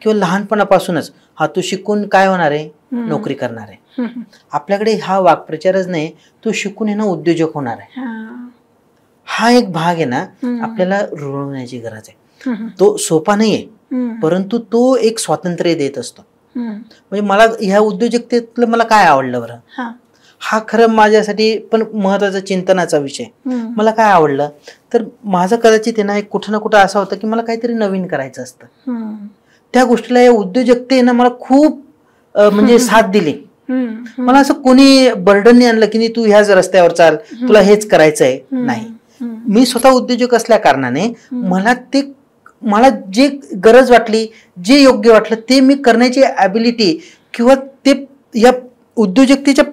किंवा लहानपणापासूनच हा तू शिकून काय होणार आहे, नोकरी करणार आहे. आपल्याकडे हा वाक्प्रचारच नाही, तू शिकून आहे ना उद्योजक होणार आहे. हा एक भाग आहे ना आपल्याला रुळवण्याची गरज आहे. तो सोपा नाहीये, परंतु तो एक स्वातंत्र्य देत असतो. म्हणजे मला ह्या उद्योजकतेतलं मला काय आवडलं बरं, हा खरं माझ्यासाठी पण महत्वाचा चिंतनाचा विषय. मला काय आवडलं तर माझं कदाचित ना एक कुठं ना कुठं असं होतं की मला काहीतरी नवीन करायचं असतं. त्या गोष्टीला या उद्योजकतेनं मला खूप म्हणजे साथ दिली. मला असं कोणी बर्डन नाही आणलं की तू ह्याच रस्त्यावर चाल, तुला हेच करायचंय. नाही, मी स्वतः उद्योजक असल्या कारणाने मला जे गरज वाटली, जे योग्य वाटलं ते मी करण्याची ॲबिलिटी किंवा ते या उद्योजकतेच्या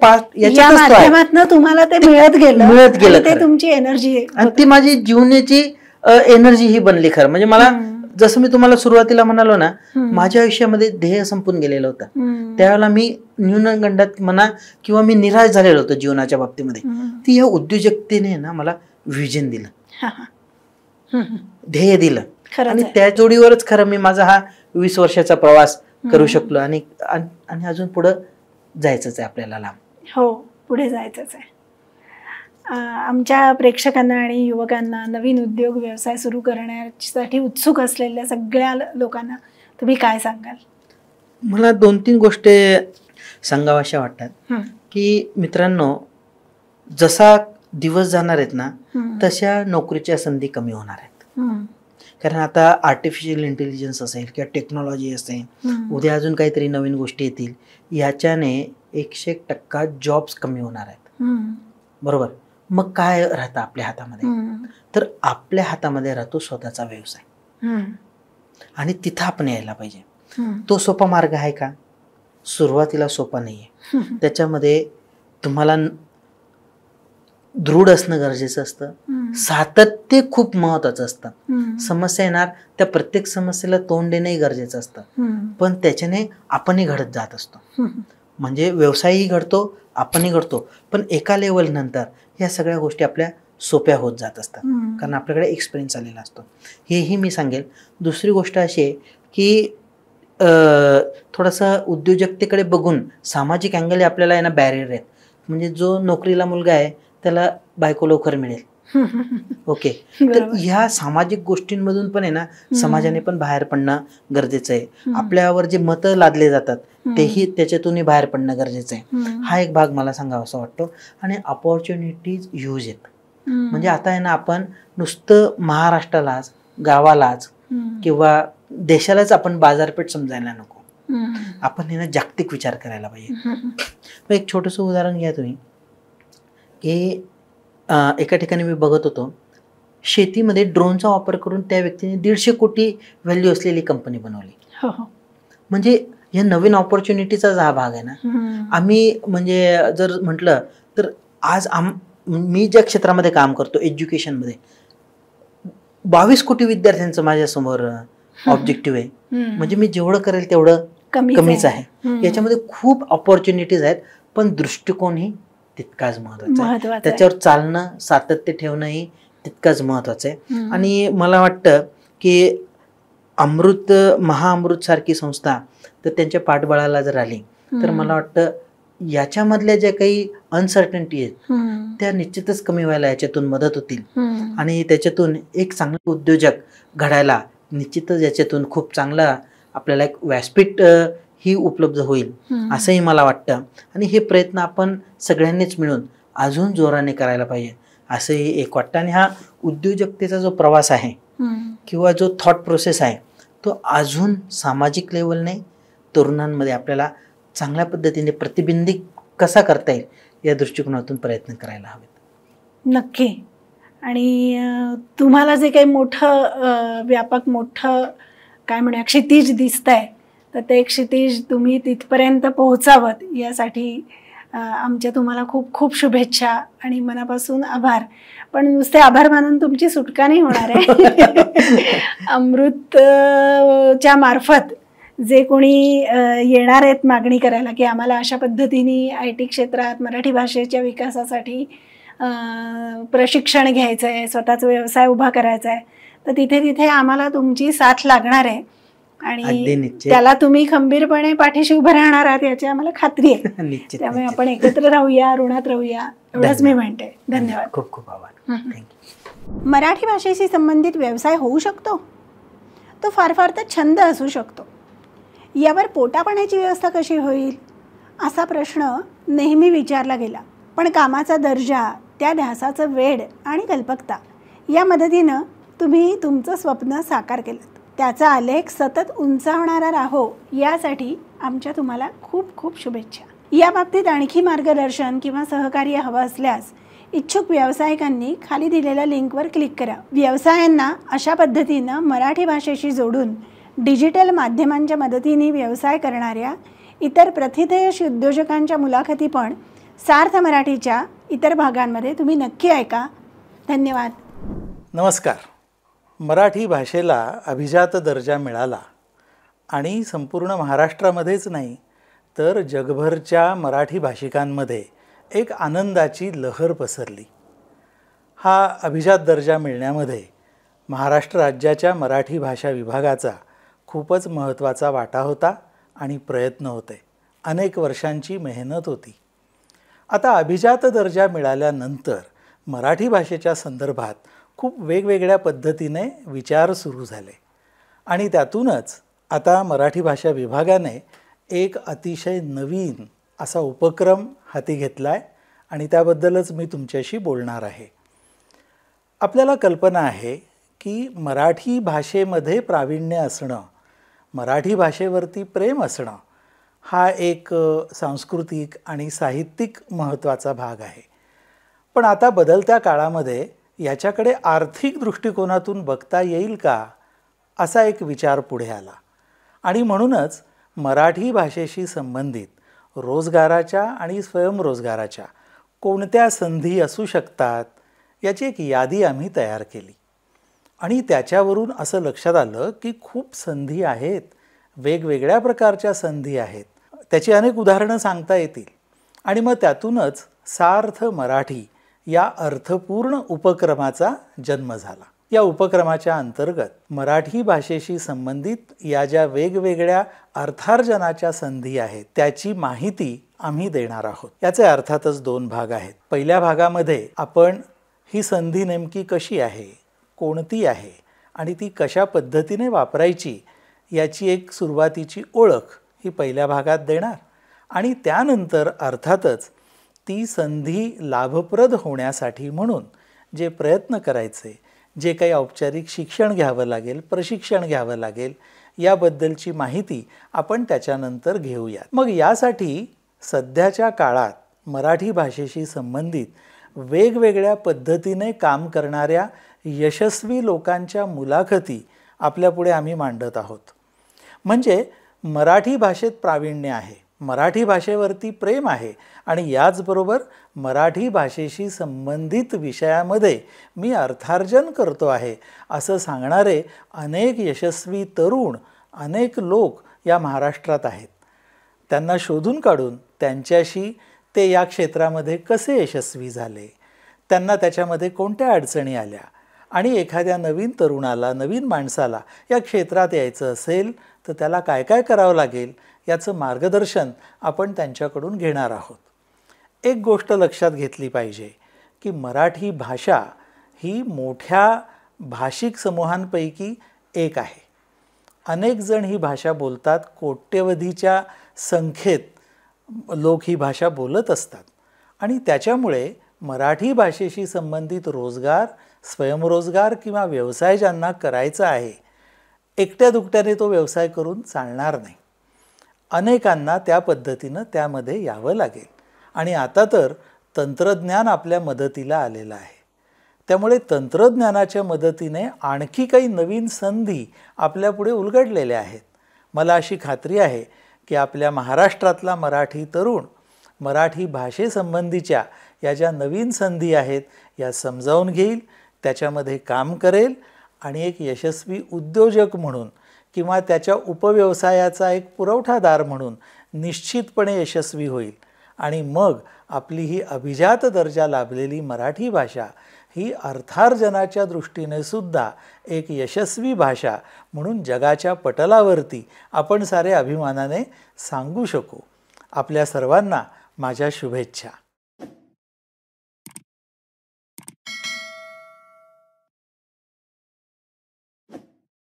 माध्यमातून तुम्हाला ते मिळत गेलं ते तुमची एनर्जी आहे आणि ती माझी जीवनाची एनर्जी ही बनली. खरं म्हणजे मला जसं मी तुम्हाला सुरुवातीला म्हणालो ना, माझ्या आयुष्यामध्ये ध्येय संपून गेलेलं होतं. त्यावेळेला मी न्यूनगंडात म्हणा किंवा मी निराश झालेलो होतो जीवनाच्या बाबतीमध्ये. ती या उद्योजकतेने ना मला व्हिजन दिलं, ध्येय दिलं आणि त्या जोडीवरच खरं मी माझा हा 20 वर्षाचा प्रवास करू शकलो. आणि अजून पुढे जायचंच आहे आपल्याला लांब. हो, पुढे जायचंच आहे. आमच्या प्रेक्षकांना आणि युवकांना, नवीन उद्योग व्यवसाय सुरू करण्यासाठी उत्सुक असलेल्या सगळ्या लोकांना तुम्ही काय सांगाल? मला 2-3 गोष्टी सांगाव्याशा वाटतात की मित्रांनो, जसा दिवस जाणार आहेत ना तशा नोकरीच्या संधी कमी होणार आहेत. कारण आता आर्टिफिशियल इंटेलिजन्स असेल किंवा टेक्नॉलॉजी असेल, उद्या अजून काहीतरी नवीन गोष्टी येतील, याच्याने 100% जॉब्स कमी होणार आहेत. बरोबर. मग काय राहतं आपल्या हातामध्ये, तर आपल्या हातामध्ये राहतो स्वतःचा व्यवसाय आणि तिथं आपण यायला पाहिजे. तो सोपा मार्ग आहे का? सुरुवातीला सोपा नाहीये. त्याच्यामध्ये तुम्हाला दृढ असणं गरजेचं असतं, सातत्य खूप महत्वाचं असतं. समस्या येणार, त्या प्रत्येक समस्येला तोंड देणंही गरजेचं असतं, पण त्याच्याने आपणही घडत जात असतो. म्हणजे व्यवसायही घडतो, आपणही घडतो, पण एका लेवल नंतर ह्या सगळ्या गोष्टी आपल्या सोप्या होत जात असतात, कारण आपल्याकडे एक्सपिरियन्स आलेला असतो. हेही मी सांगेल. दुसरी गोष्ट अशी आहे की थोडंसं उद्योजकतेकडे बघून सामाजिक अँगल आपल्याला आहे ना बॅरियर आहेत. म्हणजे जो नोकरीला मुलगा आहे त्याला बायको लवकर मिळेल, ओके, तर ह्या सामाजिक गोष्टींमधून पण आहे ना समाजाने पण बाहेर पडणं गरजेचं आहे. आपल्यावर जे मतं लादले जातात तेही त्याच्यातूनही बाहेर पडणं गरजेचं आहे. हा एक भाग मला सांगावा असं वाटतो. आणि अपॉर्च्युनिटीज ह्यूज आहेत. म्हणजे आता आहे ना आपण नुसतं महाराष्ट्रालाच, गावालाच किंवा देशालाच आपण बाजारपेठ समजायला नको, आपण हे ना जागतिक विचार करायला पाहिजे. एक छोटंसं उदाहरण घ्या तुम्ही की एका ठिकाणी मी बघत होतो, शेतीमध्ये ड्रोनचा वापर करून त्या व्यक्तीने 150 कोटी व्हॅल्यू असलेली कंपनी बनवली. म्हणजे या नवीन ऑपॉर्च्युनिटीचाच हा भाग आहे ना. आम्ही म्हणजे जर म्हटलं तर आज मी ज्या क्षेत्रामध्ये काम करतो एज्युकेशनमध्ये 22 कोटी विद्यार्थ्यांचं माझ्यासमोर ऑब्जेक्टिव्ह आहे. म्हणजे मी जेवढं करेल तेवढं कमीच आहे. याच्यामध्ये खूप ऑपॉर्च्युनिटीज आहेत, पण दृष्टिकोनही तितकाच महत्वाचा आहे. त्याच्यावर चालणं, सातत्य ठेवणंही तितकंच महत्वाचं आहे. आणि मला वाटतं की महाअमृत सारखी संस्था तर त्यांच्या पाठबळाला जर आली तर मला वाटतं याच्यामधल्या ज्या काही अनसर्टनिटी आहेत त्या निश्चितच कमी व्हायला याच्यातून मदत होतील. आणि त्याच्यातून एक चांगला उद्योजक घडायला निश्चितच याच्यातून खूप चांगला आपल्याला एक व्यासपीठ ही उपलब्ध होईल असंही मला वाटतं. आणि हे प्रयत्न आपण सगळ्यांनीच मिळून अजून जोराने करायला पाहिजे असंही एक वाटतं. आणि हा उद्योजकतेचा जो प्रवास आहे किंवा जो थॉट प्रोसेस आहे तो अजून सामाजिक लेवलने तरुणांमध्ये आपल्याला चांगल्या पद्धतीने प्रतिबिंबित कसा करता येईल या दृष्टिकोनातून प्रयत्न करायला हवेत. नक्की. आणि तुम्हाला जे काही मोठं व्यापक मोठं काय म्हणूया क्षितिज दिसतंय तर ते क्षितिज तुम्ही तिथपर्यंत पोहोचावत यासाठी आमच्या तुम्हाला खूप खूप शुभेच्छा आणि मनापासून आभार. पण नुसते आभार मानून तुमची सुटका नाही होणार आहे. अमृतच्या मार्फत जे कोणी येणार आहेत मागणी करायला की आम्हाला अशा पद्धतीने IT क्षेत्रात मराठी भाषेच्या विकासासाठी प्रशिक्षण घ्यायचं आहे, स्वतःचा व्यवसाय उभा करायचा आहे, तर तिथे आम्हाला तुमची साथ लागणार आहे आणि त्याला तुम्ही खंबीरपणे पाठीशी उभं राहणार आहात याची आम्हाला खात्री आहे. त्यामुळे आपण एकत्र राहूया, ऋणात राहूया एवढंच मी म्हणते. धन्यवाद. खूप खूप आभार. मराठी भाषेशी संबंधित व्यवसाय होऊ शकतो, तो फार फार तर छंद असू शकतो. यावर पोटापाण्याची व्यवस्था कशी होईल असा प्रश्न नेहमी विचारला गेला. पण कामाचा दर्जा, त्या ध्यासाचं वेड आणि कल्पकता या मदतीनं तुम्ही तुमचं स्वप्न साकार केलं. त्याचा आलेख सतत उंचावणारा राहो यासाठी आमच्या तुम्हाला खूप खूप शुभेच्छा. या बाबतीत आणखी मार्गदर्शन किंवा सहकार्य हवं असल्यास इच्छुक व्यावसायिकांनी खाली दिलेल्या लिंकवर क्लिक करा. व्यवसायांना अशा पद्धतीनं मराठी भाषेशी जोडून डिजिटल माध्यमांच्या मदतीने व्यवसाय करणाऱ्या इतर प्रथितयश उद्योजकांच्या मुलाखती पण सार्थ मराठीच्या इतर भागांमध्ये तुम्ही नक्की ऐका. धन्यवाद. नमस्कार. मराठी भाषेला अभिजात दर्जा मिळाला आणि संपूर्ण महाराष्ट्रामध्येच नाही तर जगभरच्या मराठी भाषिकांमध्ये एक आनंदाची लहर पसरली. हा अभिजात दर्जा मिळण्यामध्ये महाराष्ट्र राज्याच्या मराठी भाषा विभागाचा खूपच महत्त्वाचा वाटा होता आणि प्रयत्न होते. अनेक वर्षांची मेहनत होती. आता अभिजात दर्जा मिळाल्यानंतर मराठी भाषेच्या संदर्भात खूप वेगवेगळ्या पद्धतीने विचार सुरू झाले आणि त्यातूनच आता मराठी भाषा विभागाने एक अतिशय नवीन असा उपक्रम हाती घेतला आहे आणि त्याबद्दलच मी तुमच्याशी बोलणार आहे. आपल्याला कल्पना आहे की मराठी भाषेमध्ये प्रावीण्य असणं, मराठी भाषेवरती प्रेम असणं हा एक सांस्कृतिक आणि साहित्यिक महत्त्वाचा भाग आहे. पण आता बदलत्या काळामध्ये याच्याकडे आर्थिक दृष्टिकोनातून बघता येईल का असा एक विचार पुढे आला आणि म्हणूनच मराठी भाषेशी संबंधित रोजगाराच्या आणि स्वयंरोजगाराच्या कोणत्या संधी असू शकतात याची एक यादी आम्ही तयार केली आणि त्याच्यावरून असं लक्षात आलं की खूप संधी आहेत, वेगवेगळ्या प्रकारच्या संधी आहेत. त्याची अनेक उदाहरणं सांगता येतील आणि मग त्यातूनच सार्थ मराठी या अर्थपूर्ण उपक्रमाचा जन्म झाला. या उपक्रमाच्या अंतर्गत मराठी भाषेशी संबंधित या ज्या वेगवेगळ्या अर्थार्जनाच्या संधी आहेत त्याची माहिती आम्ही देणार आहोत. याचे अर्थातच 2 भाग आहेत. पहिल्या भागामध्ये आपण ही संधी नेमकी कशी आहे, कोणती आहे आणि ती कशा पद्धतीने वापरायची याची एक सुरुवातीची ओळख ही पहिल्या भागात देणार आणि त्यानंतर अर्थातच ती संधी लाभप्रद होण्यासाठी म्हणून जे प्रयत्न करायचे, जे काही औपचारिक शिक्षण घ्यावं लागेल, प्रशिक्षण घ्यावं लागेल याबद्दलची माहिती आपण त्याच्यानंतर घेऊया. मग यासाठी सध्याच्या काळात मराठी भाषेशी संबंधित वेगवेगळ्या पद्धतीने काम करणाऱ्या यशस्वी लोकांच्या मुलाखती आपल्यापुढे आम्ही मांडत आहोत. म्हणजे मराठी भाषेत प्रावीण्य आहे, मराठी भाषेवरती प्रेम आहे आणि याचबरोबर मराठी भाषेशी संबंधित विषयामध्ये मी अर्थार्जन करतो आहे असं सांगणारे अनेक यशस्वी तरुण, अनेक लोक या महाराष्ट्रात आहेत. त्यांना शोधून काढून त्यांच्याशी ते या क्षेत्रामध्ये कसे यशस्वी झाले, त्यांना त्याच्यामध्ये कोणत्या अडचणी आल्या आणि एखाद्या नवीन तरुणाला, नवीन माणसाला या क्षेत्रात यायचं असेल तर त्याला काय काय करावं लागेल याचं मार्गदर्शन आपण त्यांच्याकडून घेणार आहोत. एक गोष्ट लक्षात घेतली पाहिजे की मराठी भाषा ही मोठ्या भाषिक समूहांपैकी एक आहे. अनेक जण ही भाषा बोलतात, कोट्यवधीच्या संख्येत लोक ही भाषा बोलत असतात आणि त्याच्यामुळे मराठी भाषेशी संबंधित रोजगार, स्वयंरोजगार किंवा व्यवसाय ज्यांना करायचा आहे, एकट्या दुकट्याने तो व्यवसाय करून चालणार नाही. अनेकांना त्या पद्धतीनं त्यामध्ये यावं लागेल आणि आता तर तंत्रज्ञान आपल्या मदतीला आलेलं आहे. त्यामुळे तंत्रज्ञानाच्या मदतीने आणखी काही नवीन संधी आपल्यापुढे उलगडलेल्या आहेत. मला अशी खात्री आहे की आपल्या महाराष्ट्रातला मराठी तरुण मराठी भाषेसंबंधीच्या या ज्या नवीन संधी आहेत या समजावून घेईल, त्याच्यामध्ये काम करेल आणि एक यशस्वी उद्योजक म्हणून किंवा त्याच्या उपव्यवसायाचा एक पुरवठादार म्हणून निश्चितपणे यशस्वी होईल आणि मग आपली ही अभिजात दर्जा लाभलेली मराठी भाषा ही अर्थार्जनाच्या दृष्टीने सुद्धा एक यशस्वी भाषा म्हणून जगाच्या पटलावरती आपण सारे अभिमानाने सांगू शकू. आपल्या सर्वांना माझ्या शुभेच्छा.